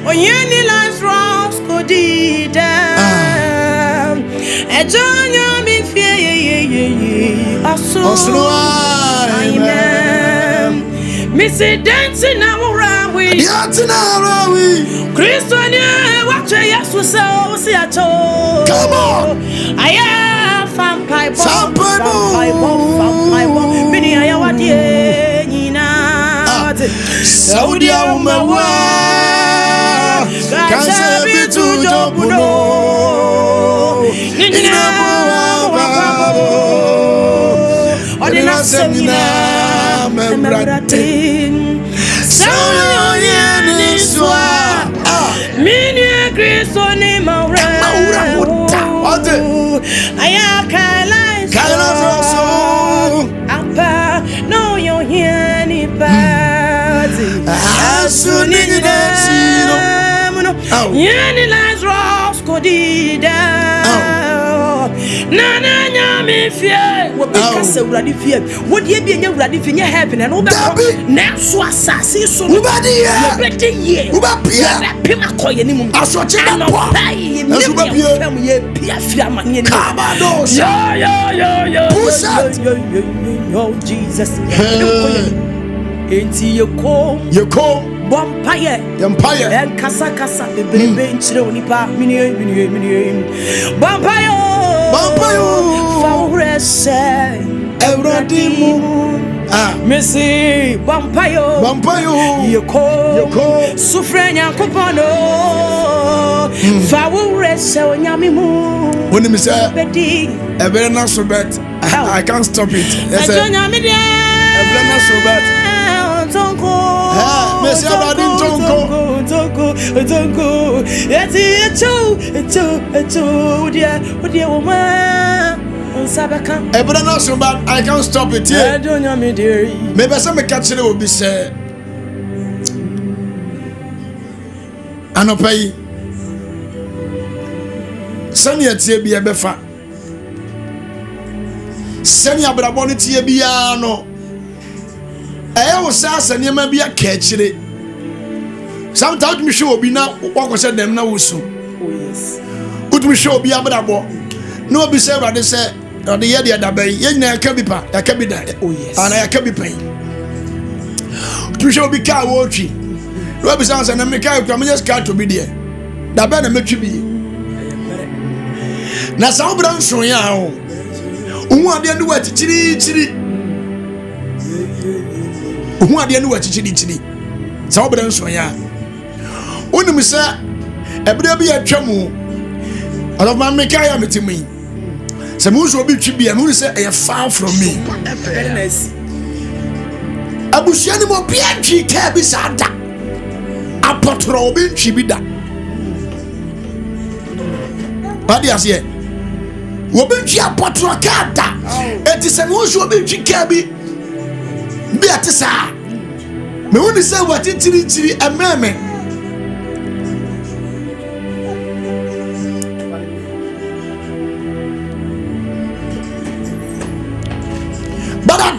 oyeni lasro skodida ejonya mi fie aso amen missy dancing na urawi Kristo ni wache yesu se o si acho. Come on aya fan pipe mini aya wadie nyina Saudi a umewa kansa bitu jobuno nyina odina semina membratin Saudi ni swa mini Kristo ni maura aya kaila so apa no yo here ni party asuni ni sino yeni Lazarus kodida nana nyame fie wo be kase urade fie wo die bi enya urade fie nya heaven and wo be na so asase so wo ba die ye wo ba pia pima koye ni mum asoche da po aso ba pia fam ye pia fia mane ni yo yo Jesus enti ye kom Empire and Kasa bebrebe nchire onipa mini Bampayo faurese Euradimu Messi Bampayo yeko sufrenya kopano faurese onyamimu when me say a very nice bet I can't stop it yes a very nice bet Messi Abadin Tonko. It's dear woman. But I can't stop it here. Maybe some catching will be said. Anopai. Sani atie bi ebefa. Sani abrabɔ ne tie bia no. Wo sa sani ma bia ka kire. Sometimes me show obi na wakɔhyɛ dem na wosu. Oh yes. Utumi show obi abrabɔ. No obi say brade say ɔde yɛ de adabai. Yɛ nyina yɛka bi pa, yɛka bi da. Oh yes. Ana yɛka bi pen. Utumi show obi ka wo twi. No obi say na me ka kwa me just ka to bi de. Dabai na metwi bi. Na sa wo bra nso ya ho. Uhu ade ne wa chichiri. Uhu ade ne wa chichiri. Sa wo bra nso ya. Unim say ebra bi atwamu. Olof man me kaya metimi. Se mu so bi twi bia mu say e far from me. Abusia ni mo bia twi ka bi sa da. Apotro obi twi bi da. Badi asiye. Obi twi apotro ka da. Eti se mu so obi twi ka bi atisa. Me woni say what tiri ememe.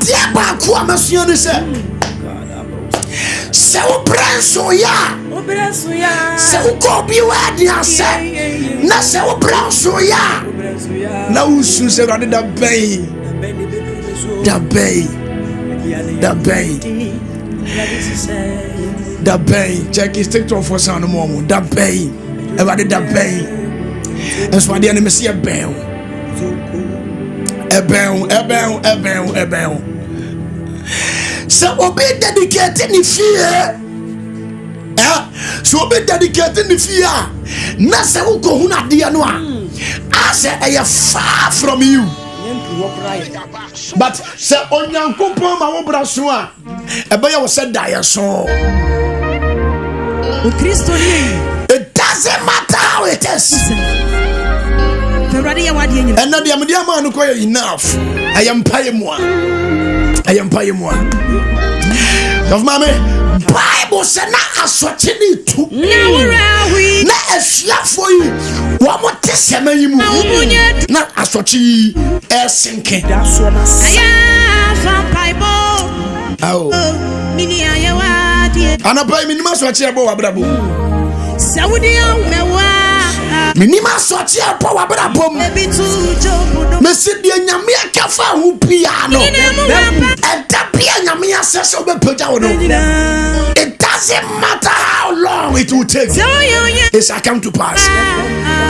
Dia ba ku amasuya ni se wo branso ya se wo ko bi wa dia se na se wo branso ya na usu se rade da bay check is TikTok for sound mo da bay e rade da bay enso ade na me se bay Ebel. So obe dedicated ni fear. So obe dedicated ni fear. Na se wo ko hu na de no a. Ase far from you. But se onyankopon ma wo bra so a. Ebe ya wo se die so. It doesn't matter how it is. And now the Amadiama quite enough. I am Payamwa. Of Mammy, Bible said not a swatini too. Not a slap for you. What more testimony? Not a swatini air sinking. That's what I am. Bible. Oh, Mini, I am a pay minimum swatch about Abrabo. Saudi, Minima sorti apo wa bra bom. Me se de nyame akafa ho piano. Eda bia nyame asese obepoja wo no. It doesn't matter how long it will take. It's come to pass.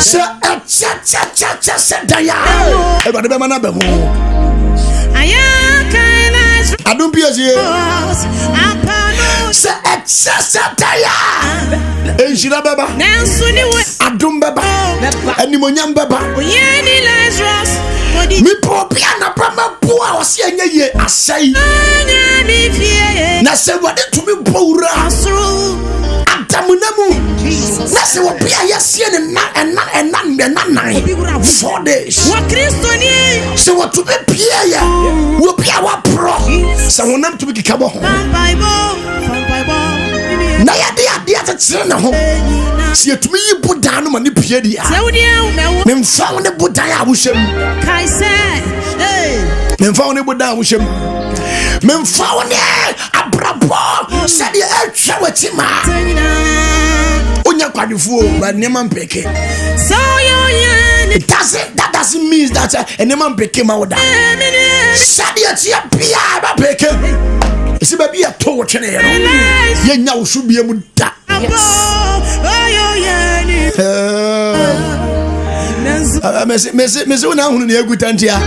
So cha daya. Everybody be mana be ho. I don't be as you. Se daya. Enjira baba. Adum baba. Animonyam baba. Mi propia na brama boa osi enye ye asai. Na se wade tumi boura. Adamunamu. Na se wopia yasie ne na 4 days. Wa Kristo ni. Se wotube pia ya. Wopia wa pro. Se wonam tumi kikabo ho. Na ya dia tete na ho. Si etumi yi boda no mani pie dia. Me mfa wo ne boda ya wohwem. Kai se. Me mfa wo ne boda ya wohwem. Me mfa wo ne abrabo. Se dia atwa watima. Onya kwadefuo ba ne man peke. So that doesn't mean that any man peke ma woda. Se dia tia bia ba peke. Si baby a to wo twene ye no. Ye nya wo subie mu da. Mese una hunu ne agutantia.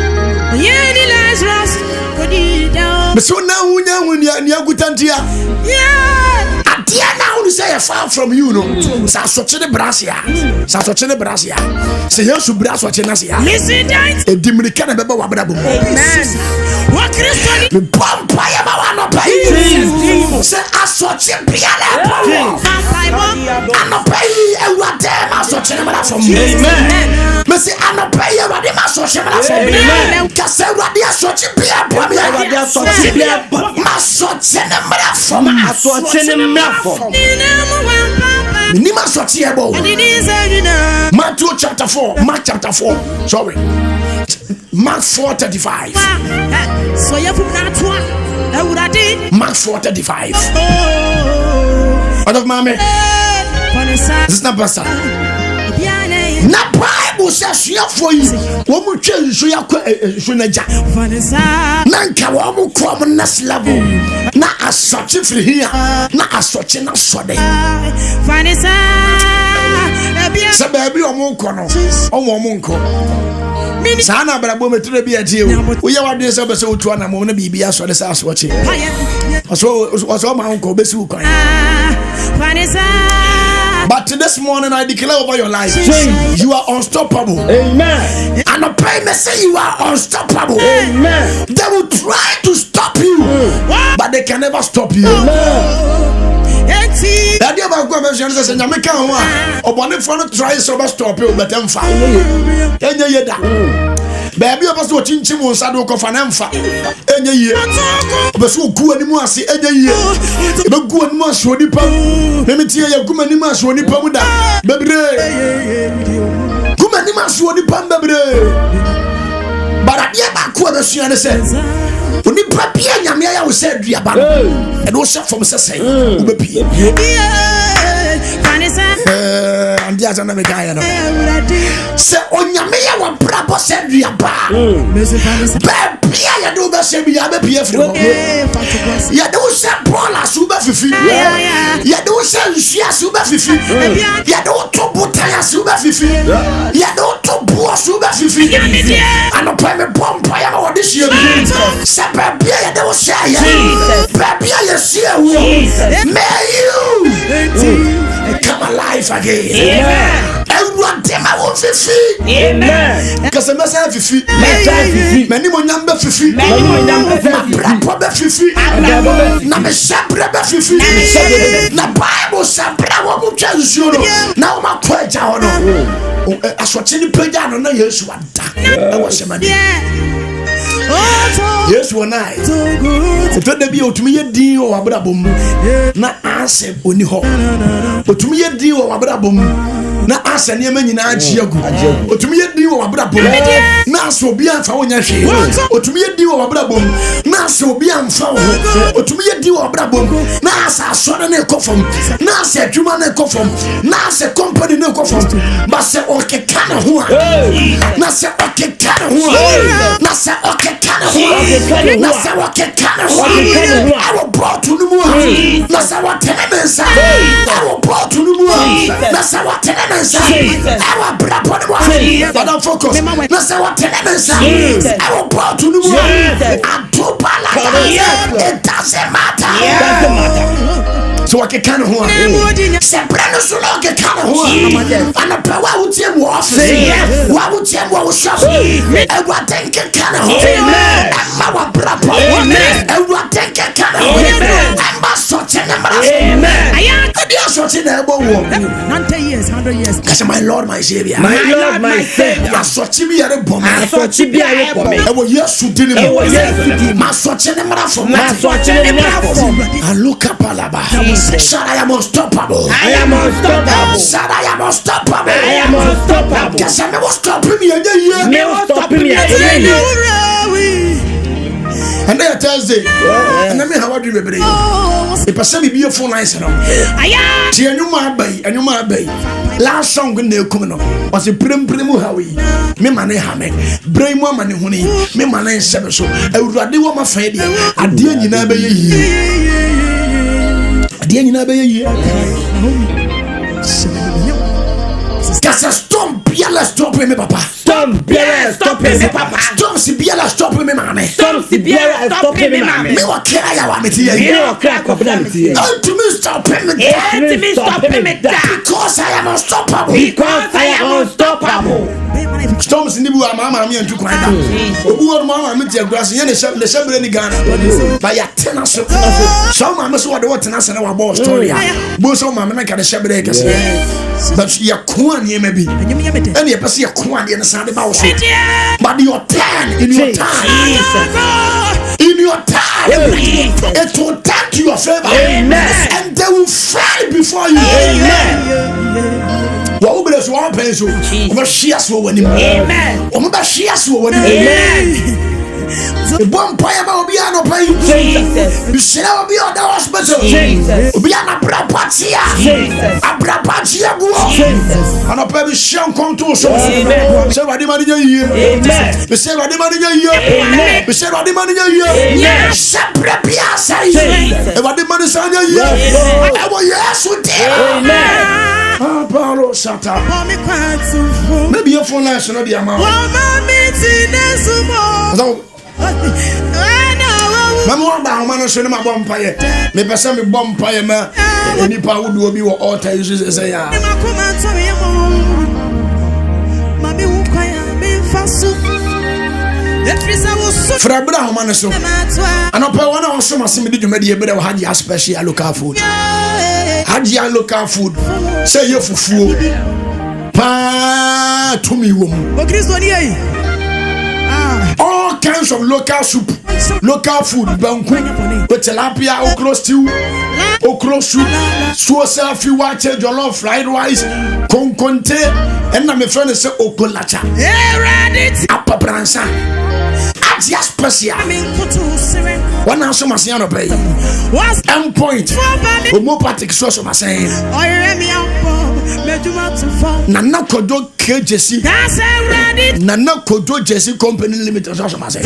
Yeni Lazarus kodida. Mese una hunu ne agutantia. Yeah. Adia na hunu say far from you no. Sa soche ne brasia. Se yesu braso che na sia. Listen that. Edimirika na beba wa brabo. Amen. Wa Kristo ni pompa ya ba wa no pa. Se asoche bia na pa. Ano pa yi ewade asoche ne bra from. Amen. Mese ano pa yi ewade asoche bra from. Amen. Ka se ewade asoche bia pa mi ewade asoche bia pa. Asoche ne bra from. Asoche ne bra from. Minima Sotiebo. Matthew chapter 4. Mark chapter 4. Sorry. Mark 4:35. Mark 4:35. Out of Mame. This is not pastor. Na Bible says you for you. Womu chen so yakwa naja. Na nka wo mu krom next level. Na asoche free here. Na asoche na sode. Sa baby omu nko no. Omu nko. Sana brabo metre bi atie o. Wo ye wadwe se be se otu ana mo na bibi asode sa asoche. Oso ma nko be si ukwan. But this morning I declare over your life, you are unstoppable. Amen. And the payment say you are unstoppable. Amen. They will try to stop you, but they can never stop you. That day about God mention says, "Nyameka ho a obone for no try so stop you, but emfa." Enye yeda. Baby obaso ochinchim wonsa do kofa na emfa. Enye ye. Obaso ogu animu ase enye ye. Ebe gu animu ase onipa. Memitie ye gu animu ase onipa mu da. Bebre. Gu animu ase onipa bebre. Bara dia ba ko na sua ne se. Onipa bia nyame ya wo se aduaba no. E do se from se sen. Wo be pie. And the other guy, say, on your mayor, one brabo said, we are bad. Baby, I do the same. You have a PF. You don't say Paula Suba Fifi. You don't say Shia Suba Fifi. You don't talk Butaya Suba Fifi. You don't talk Boa Suba Fifi. And a private bomb by our this year. Say, baby, I don't say, baby, I see you. May you come alive again. Amen. Everyone tell my own fifi. Amen. Because I'm saying fifi. Many more number fifi. Many more number fifi. Na me sabre be fifi. Na Bible sabre wo mu twansuo. Na o ma kwaja hono. Aswoche ni pagya no na Yesu ada. E wo semade. Yes, one night. So there be otumi ye din o abrabom na ase oni ho. Otumi ye din o abrabom na ase ne ma nyina agiagu. Otumi ye din o abrabom na ase obi anfa wonya hwe. Otumi ye din o abrabom na ase obi anfa wo. Otumi ye din o abrabom na ase asore na ekofom na ase adwuma na ekofom na ase company na ekofom. Ba se okeka na ho a na se okeka na ho a na se okeka na ho a. Nasa wakekana I will brought to the moon. Nasa watenemesa I will brought to the moon. Nasa watenemesa I will brought to the moon. But don't focus. Nasa watenemesa I will brought to the moon. It doesn't matter. So I can kind of one. Separate so long I can one. And the power would tell what why would tell what was shop? And what think I can and my brother. And what think I can and my such an amen. I am such an elbow. 90 years, 100 years. Because my Lord, my Savior. My Lord, my Savior. I saw Chibi at a bomb. I saw Chibi at a bomb. I was yes to dinner. My such an amen. My such an amen. And look up Alaba. Said I am unstoppable. I am unstoppable. Said I am unstoppable. I am unstoppable. Because I never stop me. Never stop me. And then Thursday, and I mean how I do every day. If I say me be a phone nice enough. I am. See, and you my bay. Last song when they come on was a prim hawi. Me money hammer. Brain one money honey. Me money seven so. I would rather want my friend. I didn't you never ye. Didn't you never ye. Cause a storm biala stop me papa. Storm biala stop me papa. Storm si biala stop me mama. Storm si biala stop me mama. Me wa kira ya wa meti ye. Me wa kira ko na meti ye. To me stop me. To me stop me. Because I am unstoppable. Because I am unstoppable. Storms ni bu mama me antu kwan da. Obu won mama me ti agura se ye ne shebre ni Ghana. Ba ya tena so. So mama so de what tena se na wa bo story a. Bo so mama na ka de shebre ka se. But you kwan ye maybe. And you pass your kwan in the Sunday house. But your time in your time. In your time. It will turn to your favor. Amen. And they will fly before you. Amen. more peso. Shears will win. Amen. Shears will win. Amen. The one player will be on a play. Jesus. You shall be on the hospital. Jesus. Be on a brapatia. Jesus. A brapatia. Jesus. And a baby shall come to us. Amen. Say what the money you. Amen. We say what the money you. Amen. We say what the money you. Yes. Separate Piazza. Jesus. What the money say you. I will yes with them. Amen. Ah, Paulo Sata. Maybe your phone line should not be a man. Mamma, man, should my bumpire. Maybe some bumpire, man. Any power would be what all times is say. For a brown man, so and up one of some assembly to media, but I had your special local food. Had your local food. Say you for food. Pa to me, woman. All kinds of local soup, local food, with tilapia, okra stew, okra soup, sauce, few watch, jollof, fried rice, conconte, and my friend is okolacha. Upper brancha. Yes, special. One answer must not pay. End point. Homeopathic source of my saying. Nana Kodo K Jesse. Nana Kodo Jesse Company Limited. Source of my saying.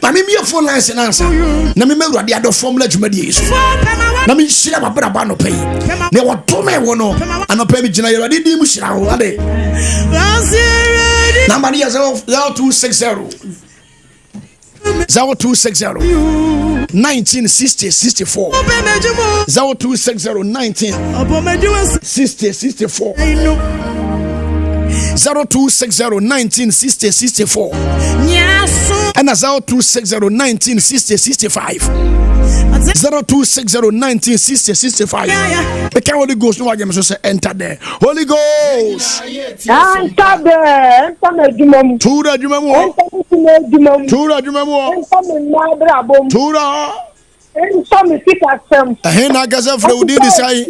Mammy, me a phone line and answer. Nami me the other formula to mediation. Nami shira my brother no pay. They were two men one and a pay me general. Did you shira? Number 0260. 0260 1960 64 0260 1960 64 0260 1960 64 and 0260 1960 65 0260 1960 65. The Holy Ghost no agem so say enter there. Holy Ghost enter there. Enter the Tura Jumamu. Tura Jumamu. Tura. Enter me sit at them. Ahena gaza fle udi disai.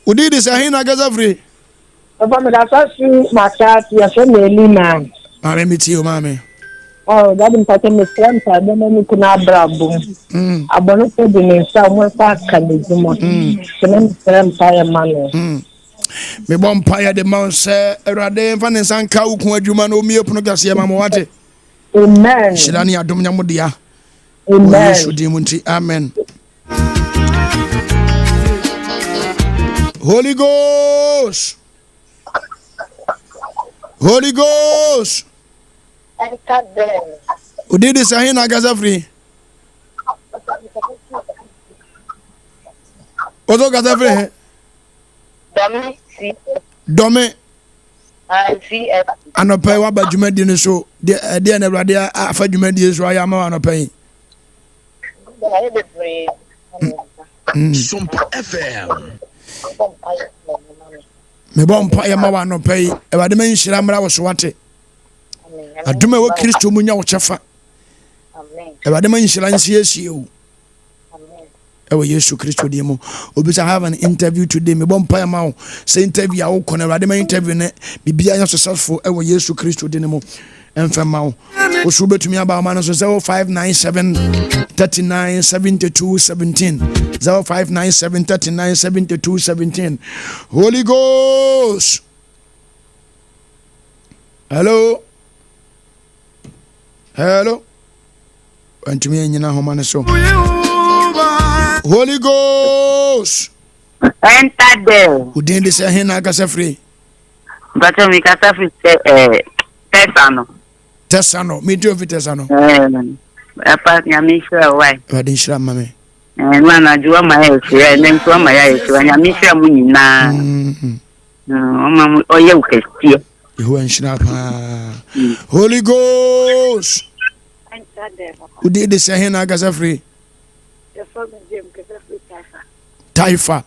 Udi disai ahena gaza fle. Aba me da so machati ya so melina. Mame miti o mame. Oh, that in fact me friend I don't know kuna brabo. Abono ko de me sa mo fa kanizimo. Friend pa mano. Me bompire the man say erade mfa ne sanka ukun adwuma no mi epuno gase ma mo wate. Amen. Shirani adom nyamo dia. Amen. Yesu di munti. Amen. Holy Ghost. Holy Ghost. Udi this ahina gaza free. Ozo gaza free. Dome. Anope wa ba dwumadi no so de na awrade afa dwumadi so aya ma anope. Sompa FM. Me bompa ya ma wa anope. Awrade man hira mra wo so wate. Aduma wo Kristo munya wo chefa. Amen. Awrade man hira nsie o. Ewa Yesu Kristo di mo. Obisa have an interview today. Me bompa ya ma wo. Say interview awo kona awrade man interview ne bibia ya successful ewa Yesu Kristo di ne mo. Emfa ma wo. Wo so betumi aba ma no so 0597 39 72 17 0597 39 72 17. Holy Ghost. Hello. Hello. Antumi enyina homa ne so. Holy Ghost. Enter there. Udin de say hena kasa free. But me kasa free Tesano. Tesano. Me do Tesano. Apa nyami shira why? Wadin shira mame. Nwana juwa ma ya shira nem tuwa ma ya shira nyami shira mu nyina. Mama oye ukestie. Yehu shira pa. Holy Ghost. Enter there. Udin de say hena kasa free. Taifa.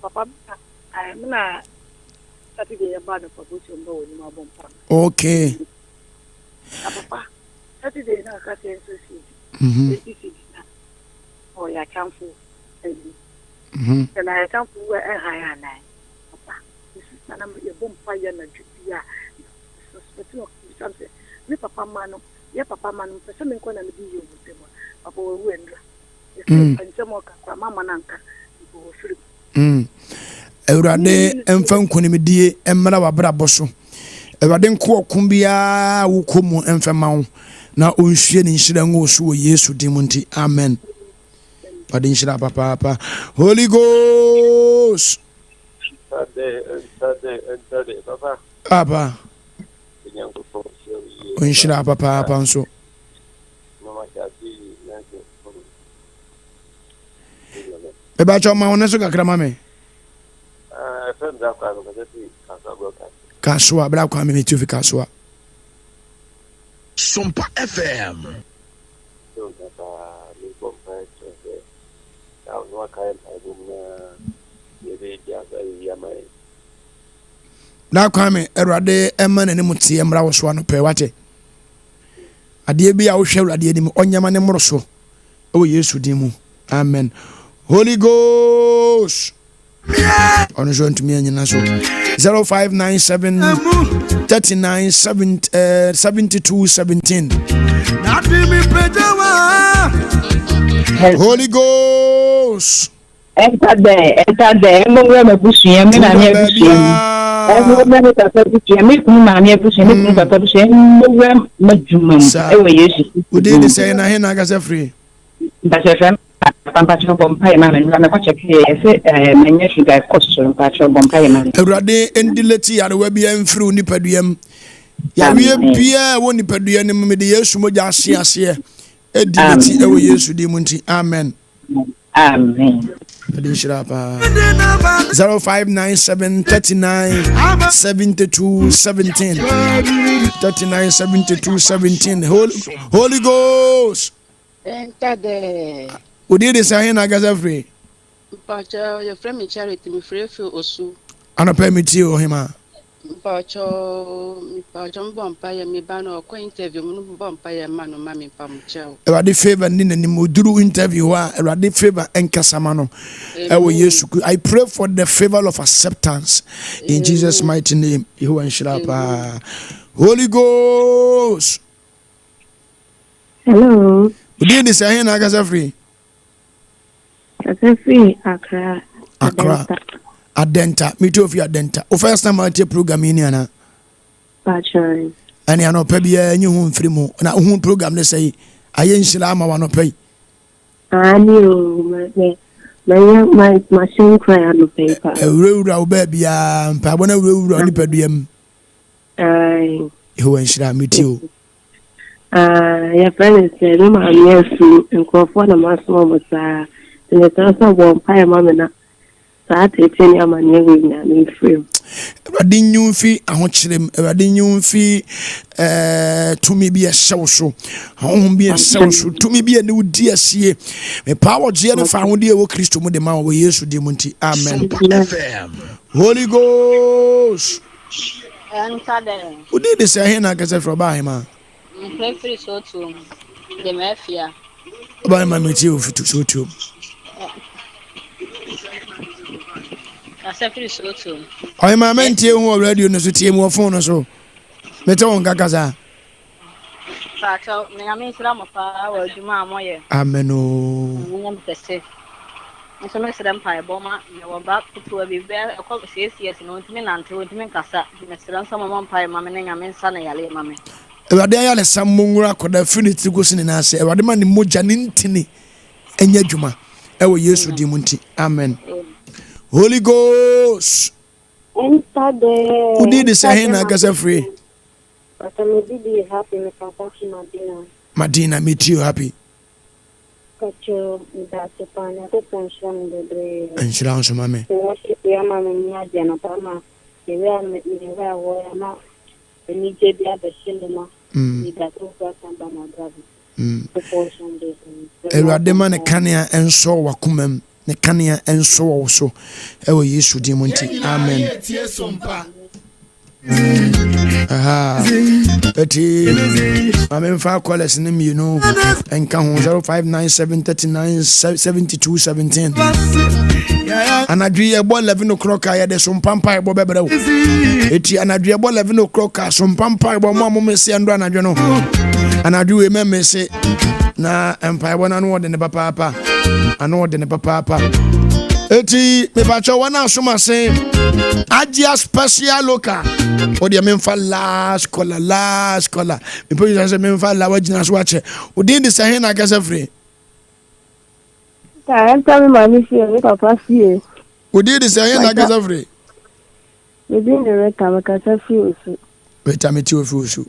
Okay. na ye bom pa ye na dwia suspect no something me papa man no ye papa man no pese me nko na me di ye obutemo papa wo endra ye se mo ka mama nanka wo firi Ewurade emfa nkonimdie emmara wabra boso Ewurade nko okumbia wo komu emfa mawo na onhwie ni nhyira ngo so wo Yesu dimunti amen Padi nhyira papa Holy Ghost Ntade papa Aba nhyira papa nso mama chati nanso Eba choma oneso kakra mame FM da kwa ngati kaswa Kaswa bra kwa me tu fi kaswa Sompa FM. Na kwame Erade emma ne mutie mra wo so anope wate ade bia wo hwe Erade anim onyama ne mroso o Yesu dimu amen Holy Ghost on joint me anyina so 0597 39 72 17 Holy Ghost enter there mo we me busuye me na me busuye mo me ta ta busuye me ku ma me busuye me ku ta ta busuye mo we majuma e we Yesu udi ni say na he na ga free ba se fam pampa cho bompa e ma me na ko check e se menye sugar cost so pampa cho bompa e ma Ewurade endileti ya we bia mfiri nipaduam ya we bia wo nipadua ne me de Yesu moja ase edileti e we Yesu di munti amen amen 0597 39 72 17 39 72 17 Holy Ghost enter there udi de say na gaza free Pacha your friend me Charity me free feel osu anopa meti o hima Pacha mbompa ya me ba no ko interview mu mbompa ya ma no ma me pamcha Erade favor ni na nim oduru interview wa Erade favor enkasama no ewo Yesu I pray for the favor of acceptance in Jesus mighty name Yehovah nshirapa Holy Ghost hello udi de say na gaza free Accra Adenta meet of your Adenta o first time I take program in ana Pacha ani anopa bia nyi hu mfiri mu na hu program ne say aye nhyira ma wa no pai ani o me my machine cry on the paper ewura wo ba bia mpa bona ewura ni paduam ai Yehovah nhyira meti o your friend said no ma yesu nkofo na maso mo sa ne tansa bo pai ma me na sa tete ya manye we nya me frame Erade nyumfi ahokyerem Erade nyumfi tumi bi ehyew so ahom bi ehyew so tumi bi ne udi asie me power je ne fa hode e wo Kristo mu de ma wo Yesu de munti amen Holy Ghost enter there udi de say na gaza fro ba hima free so to the mafia ba ma meti o fitu so to free so to Oy ma mentie hu radio no so tie mu phone no so mete won gagaza Pacha me ame sira mo pa wa djuma amoye amen o nyam tese nso me sira mpa e boma me wo ba putu bi be e ko CCS no ntimi nante ntimi kasa me sira nso mo mpa e ma me nyame nsa na yale ma me Erade ya le sammungra koda finiti gosini na ase Erade ma ni moja ni ntini enya djuma ewo Yesu di munti amen Holy Ghost enter there udi de say na gaza free but me be happy me papa Madina meet you happy kacho da se pana ko pension de bre enshira so mame wo se ya ma me nya je na pa ma e we am ni wa wo ya ma ni je bia be shinde ma ni da to ka samba na bravi pension de Erade ma ne kanea enso wakomam ne kanea enso wo so ewo Yesu di munti amen eti amen fa callers nim you know enka ho 0597 39 72 17 anadwi ebo 11 o'clock ya de sompampa ebo bebere wo eti anadwi ebo 11 o'clock sompampa ebo mo mesi ando anadwi no anadwi we memese na empa ebo na no de ne papa ano de ne papa eti me ba cho wana asoma se Adia special local o de memfa last color me po say memfa la wagina so wache o din de say na gasa free ta enta me mani fie papa fie o din de say na gasa free me din de reka me kasa fie osu beta me ti ofi osu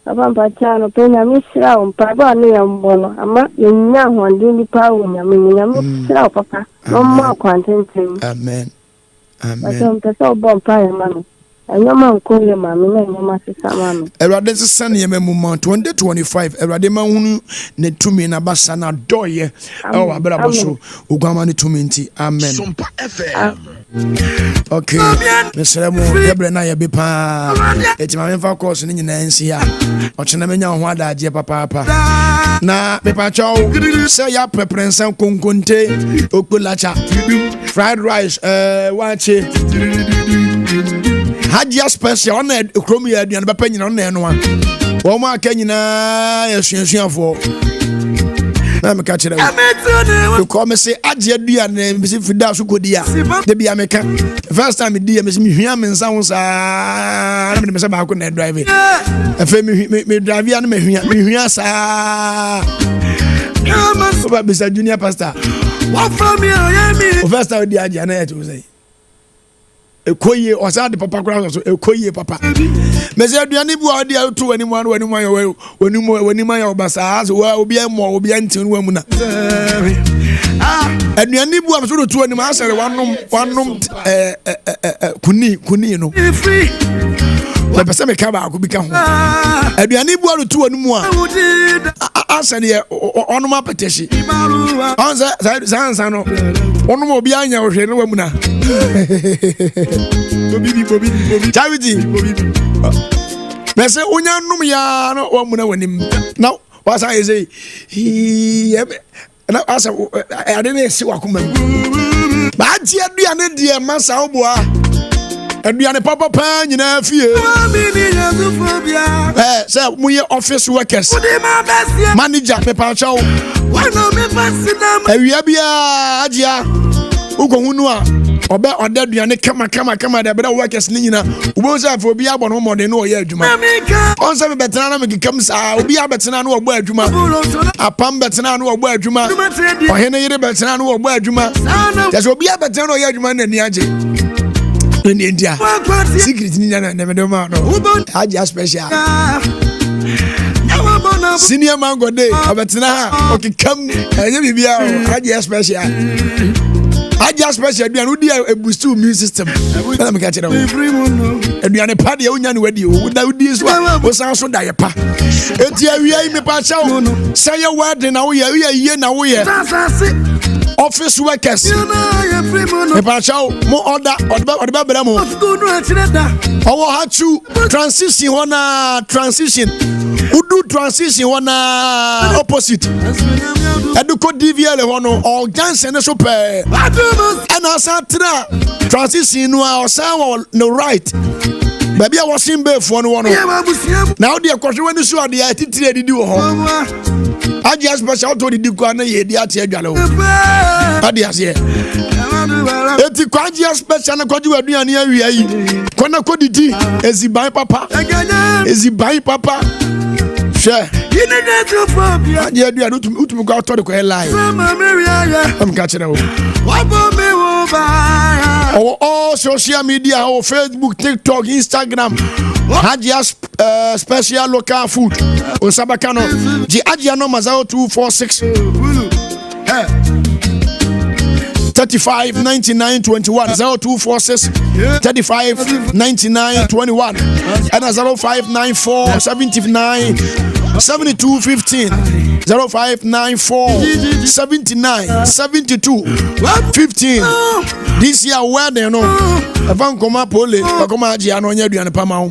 papa mpachano pe na mi sira umpa ba ne yambono ama yenya honde ni pa wonya me nyame sira papa no ma kwantentem amen papa mpesa obompa ya mama anyama nkoye mama na anyama sisa mama Erade sisa ne yema muma 2025 erade ma hunu ne tumi na basa na doye e wa bra boso ogwama ne tumi nti amen Sompa FM okay mesremo yebre na ye bepa eti ma memfa course ni nyina nsi ya ochena menya ho adaje papa na bepa chaw say ya preparation konkonte okpolacha fried rice wache Hadia special on chrome ya aduan bepa nyina on eno a wo ma aka nyina yasuasuafo na me ka kire wo ko me say agye aduan me say fida so kodia de bia me ka first time di me say me hwia me nsa wo sa na me say ba ko na drive afa me drive ya na me hwia sa so ba bisa junior pastor what from here me first time di agye na ya to say ekoye osade papa kura so ekoye papa meze aduane bu odi to wani mu wani ma ya obasa so obi emo obi antin wa mu na aduane bu am so to wani ma asere wanom kuni no we pese me ka ba ko bi ka ho aduane bu odi to wani mu a asere onom apetesi onza no onom obi anya ohwe no wa mu na Bobi Charity Mese unya num ya no wa mu na wanim na wasa say na asa ade na esi wakoma ba ti aduane de masa oboa aduane papa pa nyina fie say muye office workers manager me pa chawo wana me fasina awia bia agia ugo hunu a obe odaduane kama da beda workers ni nyina ubo say for obi abon mo de no oye adwuma on say betena na me kikam sa obi abetena na ogbo adwuma apam betena na ogbo adwuma ohene yire betena na ogbo adwuma just obi abetena na oye adwuma na ni age ni India secret ni na me do ma no aja special senior mango day abetena ha okikam enye bibia aja special Aja special aduane udi a boost immune system. Na me ka kire wo. Aduane pa de unya ne wadi o. Da udi so o san so da ye pa. Eti awia me pa cha wo. Say ye word na wo ye na wo ye. Office workers. Me pa cha wo mo order odba bra mo. Owo ha chu transition wana transition. Udu transition wana opposite. Eduko DVL hono or dance ne so pe. And asatra transition no say no right. Baby I was in be for no one. Now the question when you so the titire didi wo ho. I just special to the kwa na ye di ate adwale wo. Ade ase. Eti kwaji special na kwaji aduane awia yi. Kona kodidi eziban papa. Eziban papa. Share. Yeah, do you go out to the lie? I'm catching up. All social media, or Facebook, TikTok, Instagram. Hadia special local food. On Sabacano. The Adia number 0246 35 99 21 0246 35 99 21 and 0594 79 72 15 0594 79 72 15 this year where they know avan koma pole akoma agia no nya aduane pama ho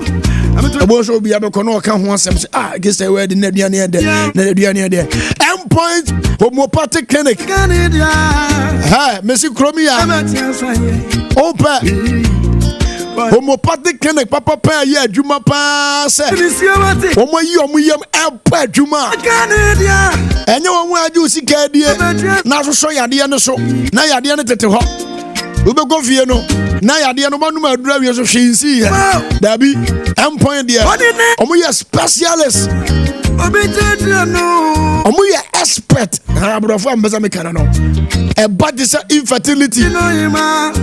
ebo so bia be kono ka ho asem ah gese where the aduane de na aduane de Point Homeopathic Clinic. Hey, Messi Chromia. Open. Homeopathic Clinic, Papa Pay, yeah, Juma Pass. Omo yum, Elpa Juma. And you want to see Cadia. Now, so Yadiana so. Now Yadiana to hop. Ube go Vieno. Now Yadiana one drive your she's here. Debbie, M point there. Omo ya specialist. Omo ya expert. I'm a mechanical. A body infertility,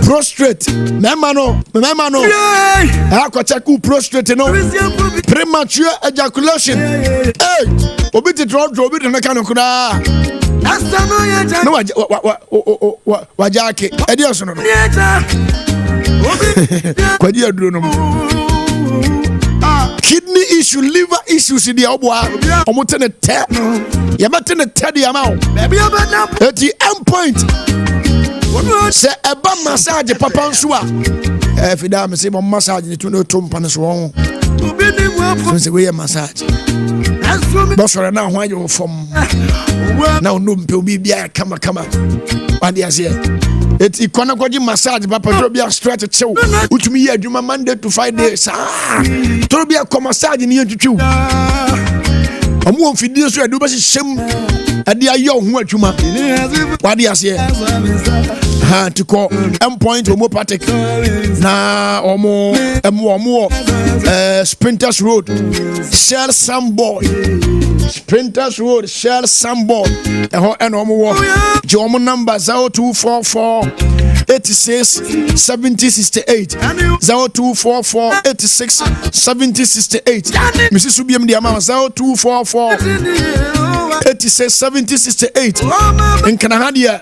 prostrate, memano, aquachaku prostrate, no premature ejaculation. Hey, obiti drop, obiti mechanical. No, wajaki, Edioson. Quadia Bruno. Kidney issue, liver issues in the Obwa, Omotene Ted. Yamatene Teddy amount. At the end point, say a bum massage, Papa Sua. If you damn say one massage, you know, Trump and so on. Since we a massage. Boss are now why you're from now, no, be a come. What do you say? It's economic massage, Papa Tobia stretch show, which me a Juma Monday to 5 days. Tobia come massage in here to chew. I'm one for this, I do but shame at the young what you ma. What do you say? To call M point homeopathic na or more Sprinters Road, Shell some boy. Sprinters Road, Shell some boy. And more. Your number 0244 86 70 68 0244 86 70 68. Mrs. Subiam the amount 0244 86 70 68. In Canada,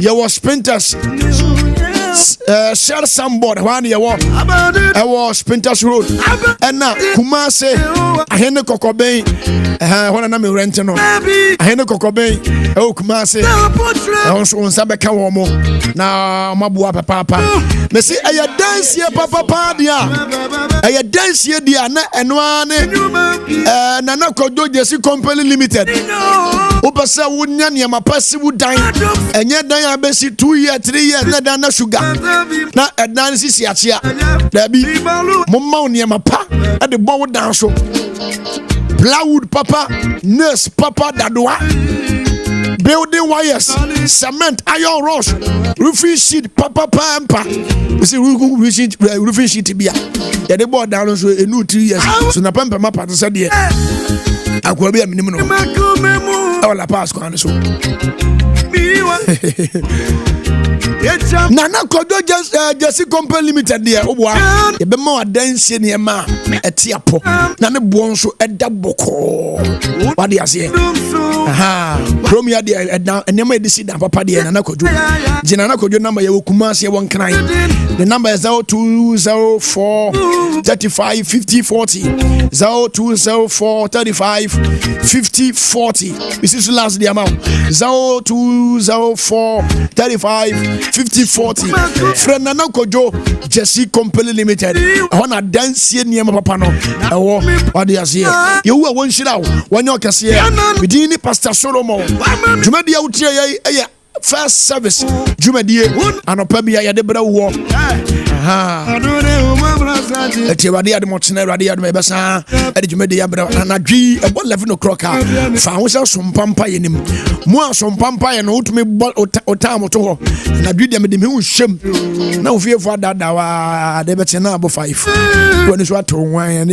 you were Sprinters. Share some board one year walk. I was Sprinters Road. And now Kumase, I had no Cocobe. When I'm renting on. I had no Cocobe. Oh, Kumase. I also want Sabeka Womo. Now, Mabua Papa. They say, I dance here, Papa Padia. I dance here, Diana, and one. Nana Kodo Jesse Company Limited. Opasa Wunya, my passive would die. And yet, I have 2 years, 3 years, not sugar. Na dance is here. There be Mama near my pa at the bow down so. Plywood Papa, nurse Papa Dadua. Building wires, cement, iron rods, roofing sheet, Papa Pampa. You see, roofing sheet be. Yeah, they bought down so a new 3 years. So na Pampa Mapa said, yeah, I could be a minimum. All la pass on so. Nana Kodo Jesse Company Limited there. Oh, you be more dancing near ma at Tiapo. Nana Bonso at Daboko. What do you say? Aha, Romeo dear, and never decide that Papa dear Nana Kodo. Janana Kodo number you Kumasi 1 crying. The number is 0204 35 50 40. 0204 35 50 40. This is the last the amount. 0204 35 50 40. Friend Nana Kojo Jesse Company Limited. I want to dance here near my papa no. What do you say? You will one shit out. When you can see we didn't Pastor Solomon. Jumadi out here first service. Jumadi and a pebby I had the war. It's radio the Montana radio my bessa. Jumadi and a G about 11 o'clock. Found some pampa in him. More some pampa and out me or time or two. And I did them with him shame. Now fear for that. They better now 5. When it's what to wine and